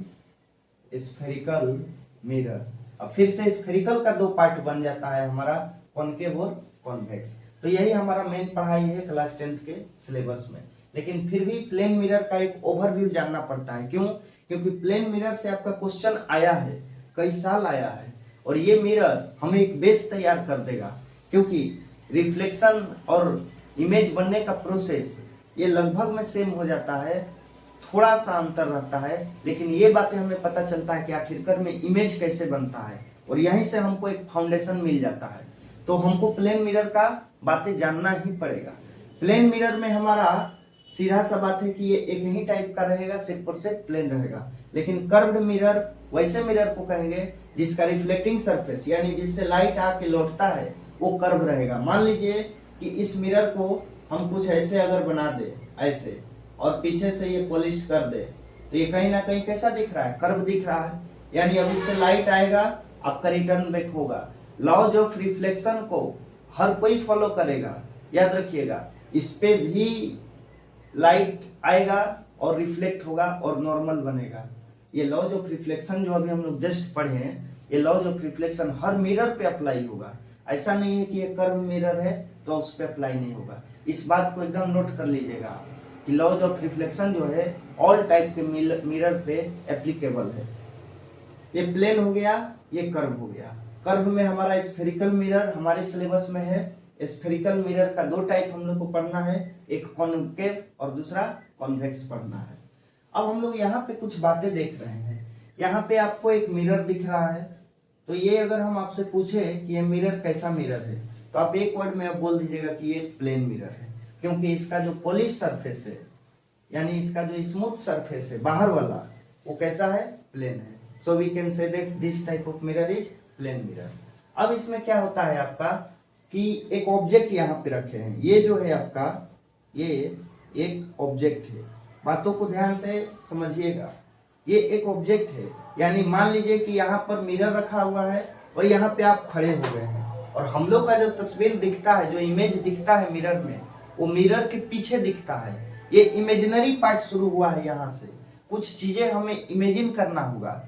मिरर। अब फिर से स्फेरिकल का दो पार्ट बन जाता है हमारा, कॉनकेव और कॉन्वेक्स। तो यही हमारा मेन पढ़ाई है क्लास 10th के सिलेबस में। लेकिन फिर भी प्लेन मिरर का एक ओवरव्यू जानना पड़ता है। क्यों? क्योंकि प्लेन मिरर से आपका क्वेश्चन आया है, कई साल आया है, और ये मिरर हमें एक बेस तैयार कर देगा। क्योंकि रिफ्लेक्शन और इमेज बनने का प्रोसेस ये लगभग में सेम हो जाता है, थोड़ा सा अंतर रहता है, लेकिन ये बातें हमें पता चलता है कि आखिरकार में इमेज कैसे बनता है, और यहीं से हमको एक फाउंडेशन मिल जाता है। तो हमको प्लेन मिरर का बातें जानना ही पड़ेगा। प्लेन मिरर में हमारा सीधा सा बात है कि ये एक ही टाइप का रहेगा, सिर्फ और सिर्फ प्लेन रहेगा। लेकिन कर्व्ड मिरर वैसे मिरर को कहेंगे जिसका रिफ्लेक्टिंग सरफेस, यानी जिससे लाइट आके लौटता है, वो कर्व रहेगा। मान लीजिए कि इस मिरर को हम कुछ ऐसे अगर बना दे, ऐसे, और पीछे से ये पॉलिश कर दे, तो ये कहीं ना कहीं कैसा दिख रहा है? कर्व दिख रहा है। यानी अब इससे लाइट आएगा, आपका रिटर्न बैक होगा। लॉज ऑफ रिफ्लेक्शन को हर कोई फॉलो करेगा, याद रखिएगा। इस पे भी लाइट आएगा और रिफ्लेक्ट होगा और नॉर्मल बनेगा। ये लॉज ऑफ रिफ्लेक्शन जो अभी हम लोग जस्ट पढ़े हैं, ये लॉज ऑफ रिफ्लेक्शन हर मिरर पे अप्लाई होगा। ऐसा नहीं है कि ये कर्व मिरर है तो उस पे अप्लाई नहीं होगा। इस बात को एकदम नोट कर लीजिएगा कि लॉज ऑफ रिफ्लेक्शन जो है ऑल टाइप के मिरर पे एप्लीकेबल है। ये प्लेन हो गया, ये कर्व हो गया। कर्व में हमारा स्फेरिकल मिरर हमारे सिलेबस में है। स्फेरिकल मिरर का दो टाइप हम लोग को पढ़ना है, एक कॉनकेव और दूसरा कॉन्वेक्स पढ़ना है। अब हम लोग यहाँ पे कुछ बातें देख रहे हैं। यहाँ पे आपको एक मिरर दिख रहा है, तो ये अगर हम आपसे पूछे कि ये मिरर कैसा मिरर है, तो आप एक वर्ड में आप बोल दीजिएगा कि ये प्लेन मिरर है। क्योंकि इसका जो पॉलिश सरफेस है, यानी इसका जो स्मूथ सरफेस है बाहर वाला, वो कैसा है? प्लेन है। So we can say that this type of mirror is plane mirror. अब इसमें क्या होता है आपका कि एक ऑब्जेक्ट यहाँ पे रखे हैं। ये जो है आपका, ये एक ऑब्जेक्ट है। बातों को ध्यान से समझिएगा। ये एक ऑब्जेक्ट है, यानी मान लीजिए कि यहाँ पर मिरर रखा हुआ है और यहाँ पे आप खड़े हो गए हैं, और हम लोग का जो तस्वीर दिखता है, जो इमेज दिखता है मिरर में, वो मिरर के पीछे दिखता है। ये इमेजिनरी पार्ट शुरू हुआ है यहाँ से। कुछ चीजें हमें इमेजिन करना होगा,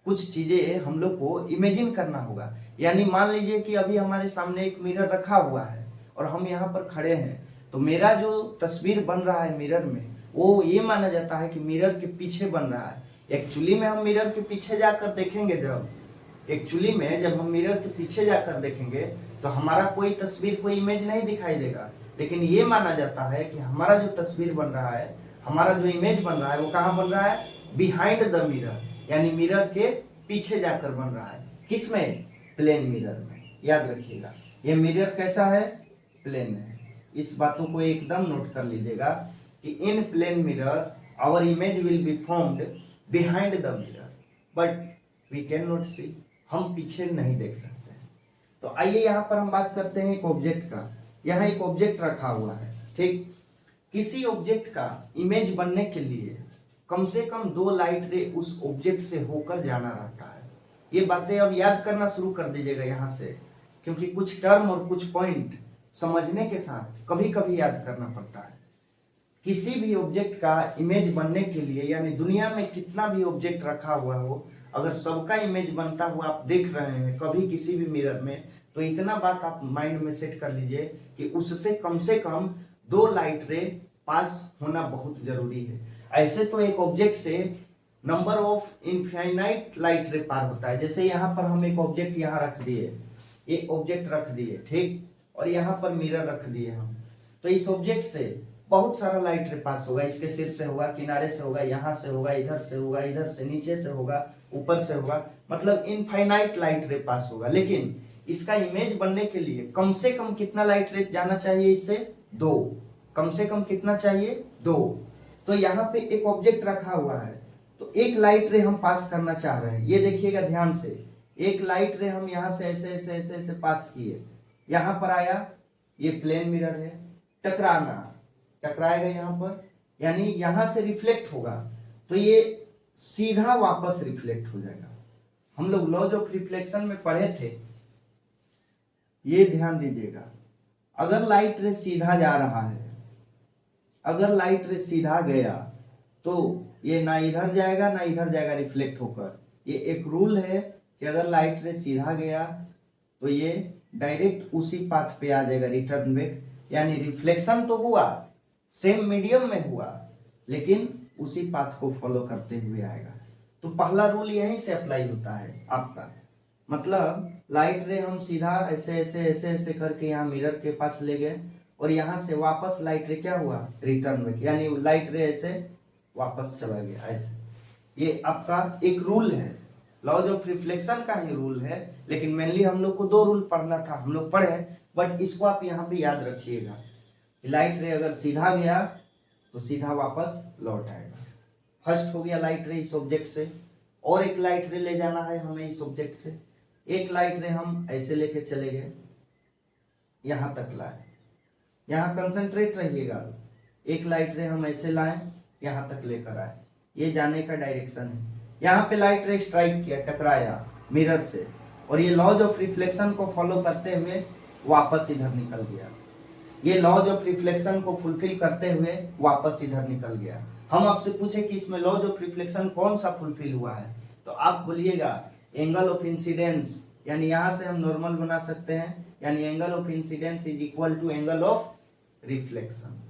कुछ चीजें हम लोग को इमेजिन करना होगा। यानी मान लीजिए कि अभी हमारे सामने एक मिरर रखा हुआ है और हम यहाँ पर खड़े हैं, तो मेरा जो तस्वीर बन रहा है मिरर में, वो ये माना जाता है कि मिरर के पीछे बन रहा है। एक्चुअली में हम मिरर के पीछे जाकर देखेंगे, जब हम मिरर के पीछे जाकर देखेंगे तो हमारा कोई तस्वीर, कोई इमेज नहीं दिखाई देगा। लेकिन ये माना जाता है कि हमारा जो तस्वीर बन रहा है, हमारा जो इमेज बन रहा है, वो कहाँ बन रहा है? बिहाइंड द मिरर, यानी मिरर के पीछे जाकर बन रहा है। किसमें? प्लेन मिरर में। याद रखिएगा, ये मिरर कैसा है? प्लेन है। इस बातों को एकदम नोट कर लीजिएगा कि in plane mirror our image will be formed behind the mirror, but we can not see, हम पीछे नहीं देख सकते हैं। तो आइए यहाँ पर हम बात करते हैं एक ऑब्जेक्ट का। यहाँ एक ऑब्जेक्ट रखा हुआ है, ठीक। किसी ऑब्जेक्ट का इमेज बनने के लिए कम से कम 2 लाइट रे उस ऑब्जेक्ट से होकर जाना रहता है। ये बातें अब याद करना शुरू कर दीजिएगा यहाँ से, क्योंकि कुछ टर्म और कुछ पॉइंट समझने के साथ कभी कभी याद करना पड़ता है। किसी भी ऑब्जेक्ट का इमेज बनने के लिए, यानी दुनिया में कितना भी ऑब्जेक्ट रखा हुआ हो, अगर सबका इमेज बनता हुआ आप देख रहे हैं कभी किसी भी मिरर में, तो इतना बात आप माइंड में सेट कर लीजिए कि उससे कम से कम 2 लाइट रे पास होना बहुत जरूरी है। ऐसे तो एक ऑब्जेक्ट से नंबर ऑफ इनफाइनाइट लाइट रे पार होता है। जैसे यहाँ पर हम एक ऑब्जेक्ट यहाँ रख दिए, एक ऑब्जेक्ट रख दिए, ठीक, और यहाँ पर मिरर रख दिए हम, तो इस ऑब्जेक्ट से बहुत सारा लाइट रे पास होगा। इसके सिर से होगा, किनारे से होगा, यहाँ से होगा, इधर से होगा, इधर से, नीचे से होगा, ऊपर से होगा, मतलब इनफाइनाइट लाइट रे पास होगा। लेकिन इसका इमेज बनने के लिए कम से कम कितना लाइट रे जाना चाहिए? इससे 2, कम से कम कितना चाहिए? 2। तो यहाँ पे एक ऑब्जेक्ट रखा हुआ है, तो एक लाइट रे हम पास करना चाह रहे हैं। ये देखिएगा ध्यान से, एक लाइट रे हम यहाँ से ऐसे ऐसे ऐसे ऐसे पास किए, यहाँ पर आया, ये प्लेन मिरर है, टकराएगा यहाँ पर, यानी यहाँ से रिफ्लेक्ट होगा। तो ये सीधा वापस रिफ्लेक्ट हो जाएगा। हम लोग लॉज ऑफ रिफ्लेक्शन में पढ़े थे, ये ध्यान दीजिएगा। अगर लाइट रे सीधा जा रहा है, अगर लाइट रे सीधा गया तो ये ना इधर जाएगा ना इधर जाएगा रिफ्लेक्ट होकर। ये एक रूल है कि अगर लाइट रे सीधा गया तो ये डायरेक्ट उसी पाथ पे आ जाएगा, रिटर्न बैक। यानी रिफ्लेक्शन तो हुआ, सेम मीडियम में हुआ, लेकिन उसी पाथ को फॉलो करते हुए आएगा। तो पहला रूल यहीं से अप्लाई होता है आपका। मतलब लाइट रे हम सीधा ऐसे ऐसे ऐसे ऐसे करके यहाँ मिरर के पास ले गए और यहाँ से वापस लाइट रे क्या हुआ, रिटर्न बैक। यानी लाइट रे ऐसे वापस चला गया ऐसे। ये आपका एक रूल है, लॉज ऑफ रिफ्लेक्शन का ही रूल है। लेकिन मेनली हम लोग को दो रूल पढ़ना था, हम लोग पढ़े, बट इसको आप यहाँ पे याद रखिएगा। लाइट रे अगर सीधा गया तो सीधा वापस लौट आएगा। फर्स्ट हो गया लाइट रे इस ऑब्जेक्ट से, और एक लाइट रे ले जाना है हमें इस ऑब्जेक्ट से। एक लाइट रे हम ऐसे लेके चले गए, यहाँ तक लाए, यहाँ कंसंट्रेट रहिएगा। एक लाइट रे हम ऐसे लाए, यहाँ तक लेकर आए, ये जाने का डायरेक्शन है। यहाँ पे लाइट रे स्ट्राइक किया, टकराया मिरर से, और ये लॉज ऑफ रिफ्लेक्शन को फॉलो करते हुए वापस इधर निकल गया। ये लॉज ऑफ रिफ्लेक्शन को फुलफिल करते हुए वापस इधर निकल गया। हम आपसे पूछे कि इसमें लॉज ऑफ रिफ्लेक्शन कौन सा फुलफिल हुआ है, तो आप बोलिएगा एंगल ऑफ इंसिडेंस। यानी यहाँ से हम नॉर्मल बना सकते हैं, यानी angle of incidence is equal to angle of reflection.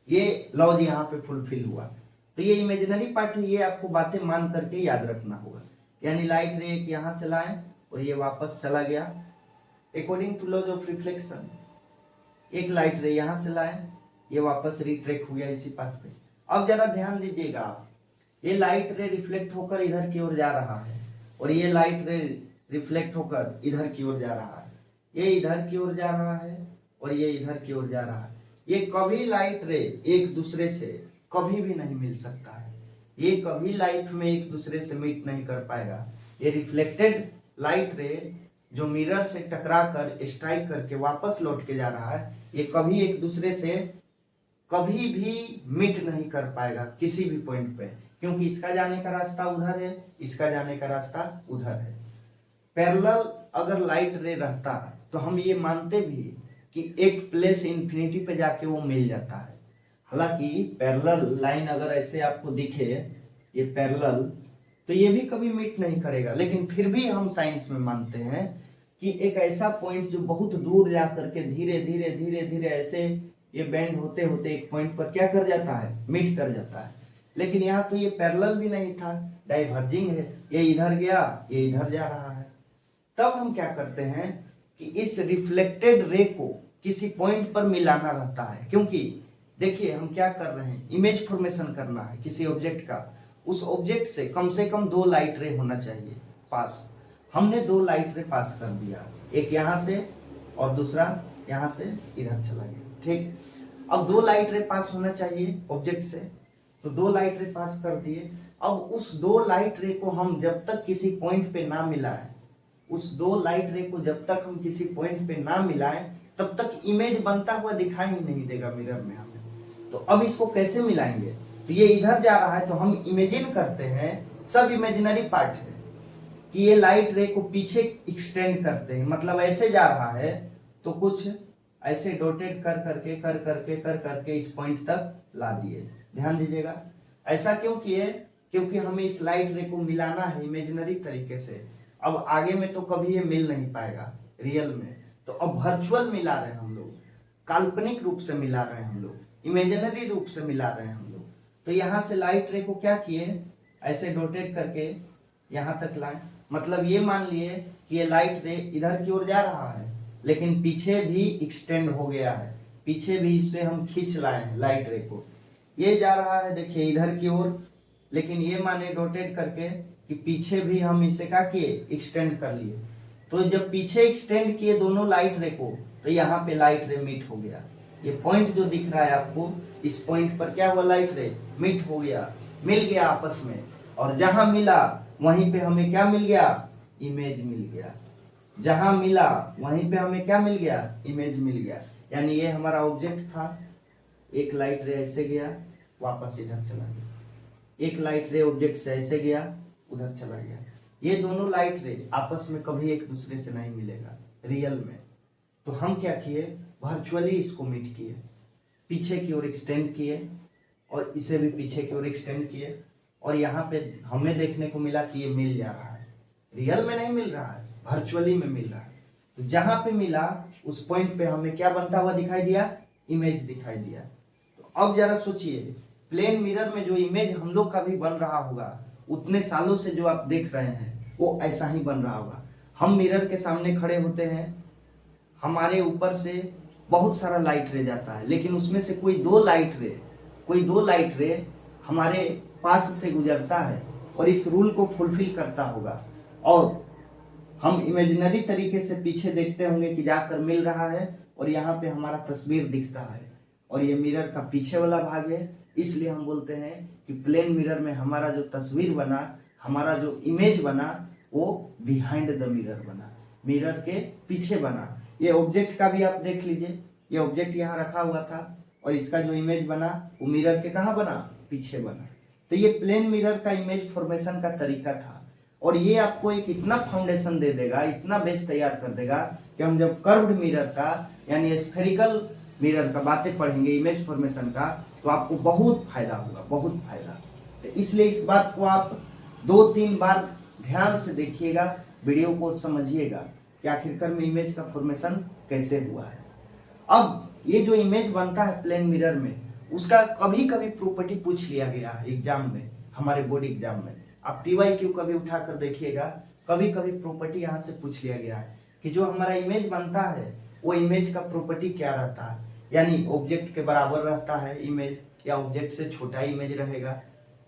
ये लॉज यहाँ पे फुलफिल हुआ। तो ये इमेजिनरी पार्ट है, ये आपको बातें मान करके याद रखना होगा। यानी लाइट रे एक यहाँ से लाए और ये वापस चला गया according to laws of reflection. एक लाइट रे यहाँ से लाए, ये वापस रिट्रैक्ट हो गया इसी पाथ पे। अब जरा ध्यान दीजिएगा, ये लाइट रे रिफ्लेक्ट होकर इधर की ओर जा रहा है और ये लाइट रे रिफ्लेक्ट होकर इधर की ओर जा रहा है। ये इधर की ओर जा रहा है और ये इधर की ओर जा रहा है। ये कभी लाइट रे एक दूसरे से कभी भी नहीं मिल सकता है, ये कभी लाइफ में एक दूसरे से मीट नहीं कर पाएगा। ये रिफ्लेक्टेड लाइट रे जो मिरर से टकरा कर स्ट्राइक करके वापस लौट के जा रहा है, ये कभी एक दूसरे से कभी भी मीट नहीं कर पाएगा किसी भी पॉइंट पे, क्योंकि इसका जाने का रास्ता उधर है, इसका जाने का रास्ता उधर है। पैरेलल अगर लाइट रे रहता तो हम ये मानते भी कि एक प्लेस इन्फिनिटी पे जाके वो मिल जाता है। हालांकि पैरेलल लाइन अगर ऐसे आपको दिखे, ये पैरेलल, तो ये भी कभी मीट नहीं करेगा। लेकिन फिर भी हम साइंस में मानते हैं कि एक ऐसा पॉइंट जो बहुत दूर जा करके धीरे धीरे धीरे धीरे ऐसे ये बेंड होते होते एक पॉइंट पर क्या कर जाता है, मीट कर जाता है। लेकिन यहाँ तो ये पैरेलल भी नहीं था, डाइवर्जिंग है, ये इधर गया ये इधर जा रहा है। तब हम क्या करते हैं कि इस रिफ्लेक्टेड रे को किसी पॉइंट पर मिलाना रहता है। क्योंकि देखिए हम क्या कर रहे हैं, इमेज फॉर्मेशन करना है किसी ऑब्जेक्ट का। उस ऑब्जेक्ट से कम 2 लाइट रे होना चाहिए पास। हमने 2 लाइट रे पास कर दिया, एक यहाँ से और दूसरा यहाँ से इधर चला गया, ठीक। अब 2 लाइट रे पास होना चाहिए ऑब्जेक्ट से, तो 2 लाइट रे पास कर दिए। अब उस 2 लाइट रे को हम जब तक किसी पॉइंट पे ना मिलाएं, उस 2 लाइट रे को जब तक हम किसी पॉइंट पे ना मिलाएं, तब तक इमेज बनता हुआ दिखाई ही नहीं देगा मिरर में हमें। तो अब इसको कैसे मिलाएंगे, तो ये इधर जा रहा है तो हम इमेजिन करते हैं, सब इमेजिनरी पार्ट है, कि ये लाइट रे को पीछे एक्सटेंड करते हैं। मतलब ऐसे जा रहा है तो कुछ ऐसे डॉटेड कर करके इस पॉइंट तक ला दिए। ध्यान दीजिएगा, ऐसा क्यों किए, क्योंकि हमें इस लाइट रे को मिलाना है इमेजिनरी तरीके से। अब आगे में तो कभी ये मिल नहीं पाएगा रियल में, तो अब वर्चुअल मिला रहे हैं हम लोग, काल्पनिक रूप से मिला रहे हैं हम लोग, इमेजिनरी रूप से मिला रहे हैं हम लोग। तो यहाँ से लाइट रे को क्या किए, ऐसे डॉटेड करके यहाँ तक लाए। मतलब ये मान लिए कि ये लाइट रे इधर की ओर जा रहा है, लेकिन पीछे भी एक्सटेंड हो गया है, पीछे भी इससे हम खींच लाए हैं लाइट रे को। ये जा रहा है देखिए इधर की ओर, लेकिन ये माने डॉटेड करके कि पीछे भी हम इसे क्या किए, एक्सटेंड कर लिए। तो जब पीछे एक्सटेंड किए दोनों लाइट रे को, तो यहाँ पे लाइट रे मीट हो गया। ये पॉइंट जो दिख रहा है आपको, इस पॉइंट पर क्या हुआ, लाइट रे मीट हो गया, मिल गया आपस में। और जहां मिला वहीं पे हमें क्या मिल गया, इमेज मिल गया। जहां मिला वहीं पे हमें क्या मिल गया, इमेज मिल गया। यानी ये हमारा ऑब्जेक्ट था, एक लाइट रे ऐसे गया वापस इधर चला गया। एक लाइट रे ऑब्जेक्ट से ऐसे गया, उधर चला गया। ये दोनों लाइट रे आपस में कभी एक दूसरे से नहीं मिलेगा रियल में। तो हम क्या किए, वर्चुअली इसको मीट किए, पीछे की ओर एक्सटेंड किए और इसे भी पीछे की ओर एक्सटेंड किए, और यहाँ पे हमें देखने को मिला कि ये मिल जा रहा है। रियल में नहीं मिल रहा है, वर्चुअली में मिल रहा है। तो जहाँ पे मिला उस पॉइंट पे हमें क्या बनता हुआ दिखाई दिया, इमेज दिखाई दिया। तो अब जरा सोचिए, प्लेन मिरर में जो इमेज हम लोग का भी बन रहा होगा, उतने सालों से जो आप देख रहे हैं वो ऐसा ही बन रहा होगा। हम मिरर के सामने खड़े होते हैं, हमारे ऊपर से बहुत सारा लाइट रे जाता है, लेकिन उसमें से कोई दो लाइट रे हमारे पास से गुजरता है और इस रूल को फुलफिल करता होगा, और हम इमेजिनरी तरीके से पीछे देखते होंगे कि जाकर मिल रहा है, और यहाँ पे हमारा तस्वीर दिखता है, और ये मिरर का पीछे वाला भाग है। इसलिए हम बोलते हैं कि प्लेन मिरर में हमारा जो तस्वीर बना, हमारा जो इमेज बना, वो बिहाइंड द मिरर बना, मिरर के पीछे बना। ये ऑब्जेक्ट का भी आप देख लीजिए, ये ऑब्जेक्ट यहाँ रखा हुआ था और इसका जो इमेज बना वो मिरर के कहाँ बना, पीछे बना। तो ये प्लेन मिरर का इमेज फॉर्मेशन का तरीका था, और ये आपको एक इतना फाउंडेशन दे देगा, इतना बेस तैयार कर देगा कि हम जब कर्व्ड मिरर का यानी स्फेरिकल मिरर का बातें पढ़ेंगे, इमेज फॉर्मेशन का, तो आपको बहुत फायदा होगा, बहुत फायदा। तो इसलिए इस बात को आप 2-3 बार ध्यान से देखिएगा, वीडियो को समझिएगा कि आखिरकार में इमेज का फॉर्मेशन कैसे हुआ है। अब ये जो इमेज बनता है प्लेन मिरर में, उसका कभी कभी प्रॉपर्टी पूछ लिया गया है एग्जाम में, हमारे बोर्ड एग्जाम में। आप TYQ कभी उठाकर देखिएगा, कभी कभी प्रॉपर्टी यहाँ से पूछ लिया गया है कि जो हमारा इमेज बनता है वो इमेज का प्रॉपर्टी क्या रहता है, यानी ऑब्जेक्ट के बराबर रहता है इमेज, या ऑब्जेक्ट से छोटा इमेज रहेगा,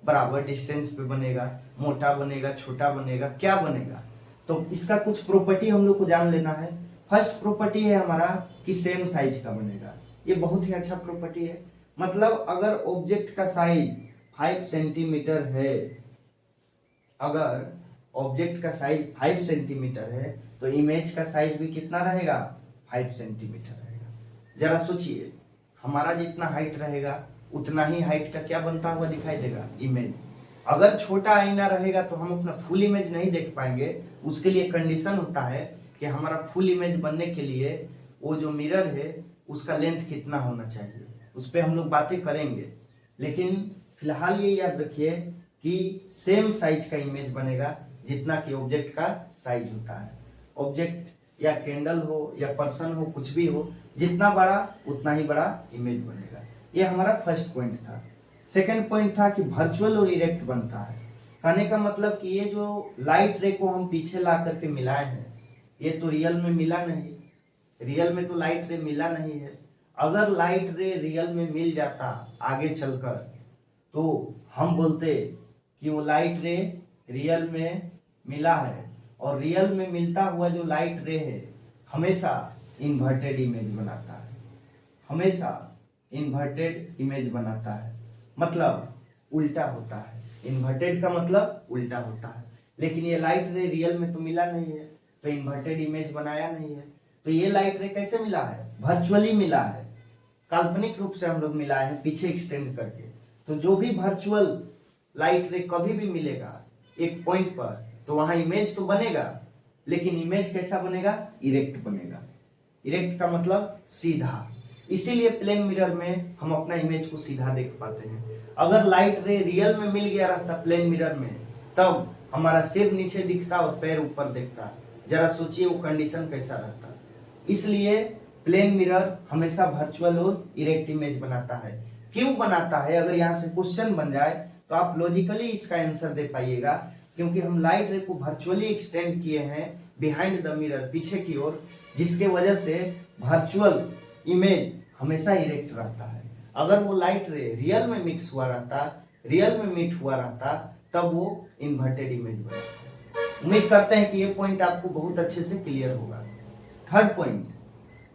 बराबर डिस्टेंस पे बनेगा, मोटा बनेगा, छोटा बनेगा, क्या बनेगा। तो इसका कुछ प्रॉपर्टी हम लोग को जान लेना है। फर्स्ट प्रॉपर्टी है हमारा कि सेम साइज का बनेगा। ये बहुत ही अच्छा प्रॉपर्टी है। मतलब अगर ऑब्जेक्ट का साइज 5 सेंटीमीटर है, अगर ऑब्जेक्ट का साइज 5 सेंटीमीटर है तो इमेज का साइज भी कितना रहेगा, 5 सेंटीमीटर रहेगा। जरा सोचिए, हमारा जितना हाइट रहेगा उतना ही हाइट का क्या बनता हुआ दिखाई देगा, इमेज। अगर छोटा आईना रहेगा तो हम अपना फुल इमेज नहीं देख पाएंगे। उसके लिए कंडीशन होता है कि हमारा फुल इमेज बनने के लिए वो जो मिरर है उसका लेंथ कितना होना चाहिए, उस पर हम लोग बातें करेंगे। लेकिन फिलहाल ये याद रखिए कि सेम साइज का इमेज बनेगा जितना कि ऑब्जेक्ट का साइज होता है। ऑब्जेक्ट या कैंडल हो या पर्सन हो, कुछ भी हो, जितना बड़ा उतना ही बड़ा इमेज बनेगा। ये हमारा फर्स्ट पॉइंट था। सेकंड पॉइंट था कि वर्चुअल और इरेक्ट बनता है। कहने का मतलब कि ये जो लाइट रे को हम पीछे ला करके मिलाए हैं, ये तो रियल में मिला नहीं, रियल में तो लाइट रे मिला नहीं है। अगर लाइट रे रियल में मिल जाता आगे चलकर, तो हम बोलते कि वो लाइट रे रियल में मिला है, और रियल में मिलता हुआ जो लाइट रे है हमेशा इन्वर्टेड इमेज बनाता है, हमेशा इन्वर्टेड इमेज बनाता है, मतलब उल्टा होता है। इन्वर्टेड का मतलब उल्टा होता है। लेकिन ये लाइट रे रियल में तो मिला नहीं है, तो इन्वर्टेड इमेज बनाया नहीं है। तो ये लाइट रे कैसे मिला है, वर्चुअली मिला है, काल्पनिक रूप से हम लोग मिलाए हैं पीछे एक्सटेंड करके। तो जो भी वर्चुअल लाइट रे कभी भी मिलेगा एक पॉइंट पर, तो वहां इमेज तो बनेगा, लेकिन इमेज कैसा बनेगा, इरेक्ट बनेगा। इरेक्ट का मतलब सीधा। इसीलिए प्लेन मिरर में हम अपना इमेज को सीधा देख पाते हैं। अगर लाइट रे रियल में मिल गया रहता प्लेन मिरर में, तब हमारा सिर नीचे दिखता और पैर ऊपर दिखता। जरा सोचिए वो कंडीशन कैसा रहता। इसलिए प्लेन मिरर हमेशा वर्चुअल और इरेक्ट इमेज बनाता है। क्यों बनाता है, अगर यहाँ से क्वेश्चन बन जाए तो आप लॉजिकली इसका आंसर दे पाइएगा। क्योंकि हम लाइट रे को वर्चुअली एक्सटेंड किए हैं बिहाइंड द मिरर, पीछे की ओर, जिसके वजह से वर्चुअल इमेज हमेशा इरेक्ट रहता है। अगर वो लाइट रे रियल में मिक्स हुआ रहता, रियल में मीट हुआ रहता, तब वो इन्वर्टेड इमेज बनता। उम्मीद करते हैं कि ये पॉइंट आपको बहुत अच्छे से क्लियर होगा। Third point,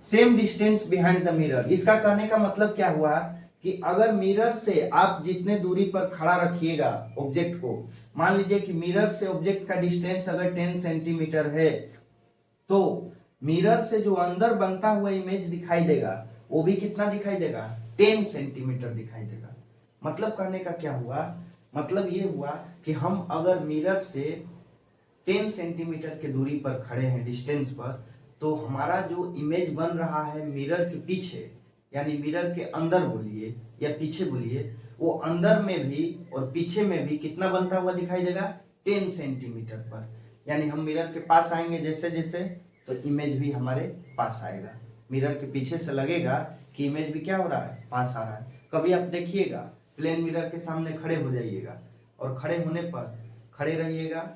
same distance behind the mirror. इसका कहने का मतलब क्या हुआ कि अगर मिरर से आप जितने दूरी पर खड़ा रखिएगा ऑब्जेक्ट को, मान लीजिए कि मिरर से ऑब्जेक्ट का डिस्टेंस अगर 10 सेंटीमीटर है, तो मिरर से जो अंदर बनता हुआ इमेज दिखाई देगा वो भी कितना दिखाई देगा, 10 सेंटीमीटर दिखाई देगा। मतलब कहने का क्या हुआ मतलब ये हुआ कि हम अगर मिरर से 10 सेंटीमीटर की दूरी पर खड़े हैं डिस्टेंस पर, तो हमारा जो इमेज बन रहा है मिरर के पीछे, यानी मिरर के अंदर बोलिए या पीछे बोलिए, वो अंदर में भी और पीछे में भी कितना बनता हुआ दिखाई देगा, 10 सेंटीमीटर पर। यानी हम मिरर के पास आएंगे जैसे जैसे, तो इमेज भी हमारे पास आएगा। मिरर के पीछे से लगेगा कि इमेज भी क्या हो रहा है, पास आ रहा है। कभी आप देखिएगा, प्लेन मिरर के सामने खड़े हो जाइएगा और खड़े होने पर खड़े रहिएगा,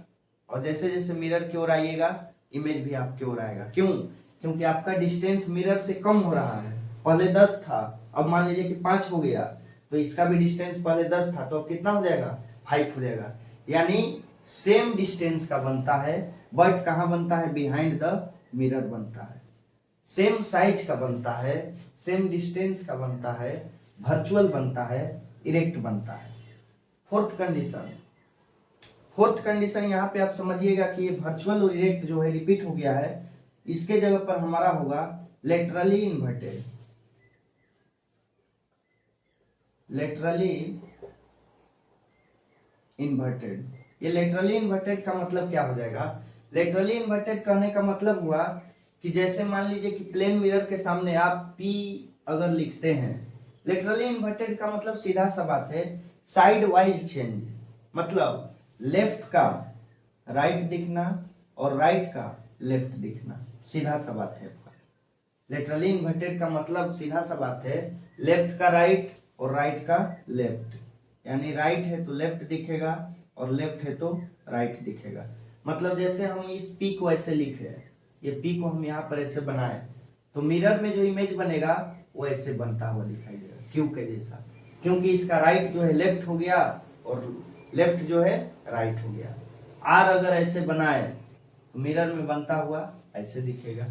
और जैसे जैसे मिरर की ओर आइएगा इमेज भी आपकी ओर आएगा। क्यों? क्योंकि आपका डिस्टेंस मिरर से कम हो रहा है। पहले 10 था, अब मान लीजिए कि 5 हो गया, तो इसका भी डिस्टेंस पहले 10 था, तो अब कितना हो जाएगा, 5 हो जाएगा। यानी सेम डिस्टेंस का बनता है, बट कहाँ बनता है, बिहाइंड द मिरर बनता है। सेम साइज का बनता है, सेम डिस्टेंस का बनता है, वर्चुअल बनता है, इरेक्ट बनता है। फोर्थ कंडीशन यहाँ पे आप समझिएगा कि ये वर्चुअल और इरेक्ट जो है रिपीट हो गया है, इसके जगह पर हमारा होगा लेटरली इन्वर्टेड। ये लेटरली इन्वर्टेड का मतलब क्या हो जाएगा, लेटरली इन्वर्टेड कहने का मतलब हुआ कि जैसे मान लीजिए कि प्लेन मिरर के सामने आप P अगर लिखते हैं, लेटरली इन्वर्टेड का मतलब सीधा सा बात है साइड वाइज चेंज। मतलब लेफ्ट का राइट दिखना और राइट का लेफ्ट दिखना, सीधा सा बात है। लेटरली इन्वर्टेड का मतलब सीधा सा बात है लेफ्ट का राइट और राइट का लेफ्ट। यानी राइट है तो लेफ्ट दिखेगा और लेफ्ट है तो राइट दिखेगा। मतलब जैसे हम इस पी को ऐसे लिखे, ये पी को हम यहाँ पर ऐसे बनाए, तो मिरर में जो इमेज बनेगा वो ऐसे बनता हुआ दिखाई देगा, क्यू के जैसा। क्योंकि इसका राइट जो है लेफ्ट हो गया और लेफ्ट जो है राइट हो गया। आर अगर ऐसे बनाए तो मिरर में बनता हुआ ऐसे दिखेगा।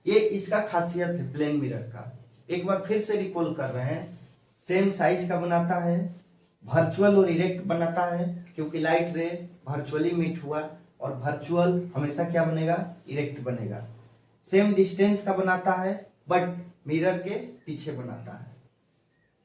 ये इसका खासियत है प्लेन मिरर का। एक बार फिर से रिकॉल कर रहे हैं, सेम साइज का बनाता है, वर्चुअल और इरेक्ट बनाता है, क्योंकि लाइट रे वर्चुअली मीट हुआ और वर्चुअल हमेशा क्या बनेगा, इरेक्ट बनेगा। सेम डिस्टेंस का बनाता है बट मिरर के पीछे बनाता है।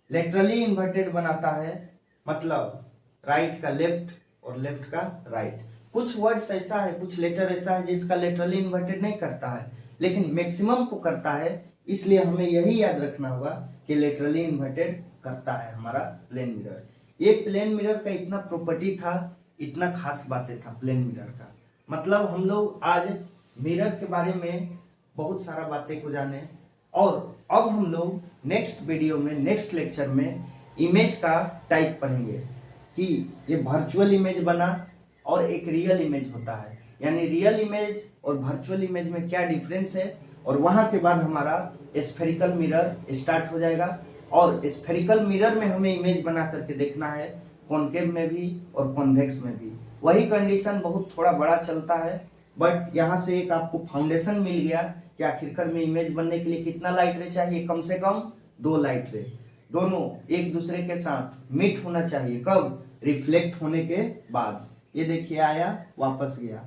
लेटरली इन्वर्टेड बनाता है, मतलब राइट का लेफ्ट और लेफ्ट का राइट। कुछ वर्ड्स ऐसा है, कुछ लेटर ऐसा है जिसका लेटरली इन्वर्टेड नहीं करता है, लेकिन मैक्सिमम को करता है। इसलिए हमें यही याद रखना होगा कि लेटरली इन्वर्टेड करता है हमारा प्लेन मिरर। ये प्लेन मिरर का इतना प्रॉपर्टी था, इतना खास बातें था प्लेन मिरर का। मतलब हम लोग आज मिरर के बारे में बहुत सारा बातें को जाने, और अब हम लोग नेक्स्ट वीडियो में, नेक्स्ट लेक्चर में इमेज का टाइप पढ़ेंगे कि ये वर्चुअल इमेज बना और एक रियल इमेज होता है। यानी रियल इमेज और वर्चुअल इमेज में क्या डिफरेंस है, और वहां के बाद हमारा स्फेरिकल मिरर स्टार्ट हो जाएगा। और स्फेरिकल मिरर में हमें इमेज बना करके देखना है, कॉनकेव में भी और कॉन्वेक्स में भी। वही कंडीशन बहुत थोड़ा बड़ा चलता है, बट यहाँ से एक आपको फाउंडेशन मिल गया कि आखिरकार में इमेज बनने के लिए कितना लाइट रे चाहिए, कम से कम 2 लाइट रे। दोनों एक दूसरे के साथ मीट होना चाहिए, कब, रिफ्लेक्ट होने के बाद। ये देखिए आया वापस गया।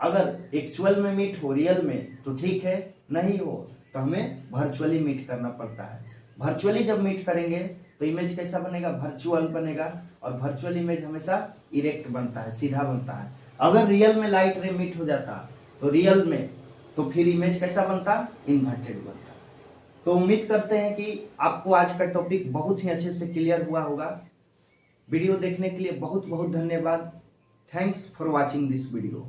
अगर एक्चुअल में मीट हो, रियल में, तो ठीक है, नहीं हो तो हमें वर्चुअली मीट करना पड़ता है। वर्चुअली जब मीट करेंगे तो इमेज कैसा बनेगा, वर्चुअल बनेगा, और वर्चुअल इमेज हमेशा इरेक्ट बनता है, सीधा बनता है। अगर रियल में लाइट रे मीट हो जाता तो रियल में, तो फिर इमेज कैसा बनता, इन्वर्टेड बनता। तो उम्मीद करते हैं कि आपको आज का टॉपिक बहुत ही अच्छे से क्लियर हुआ होगा। वीडियो देखने के लिए बहुत बहुत धन्यवाद। Thanks for watching this video.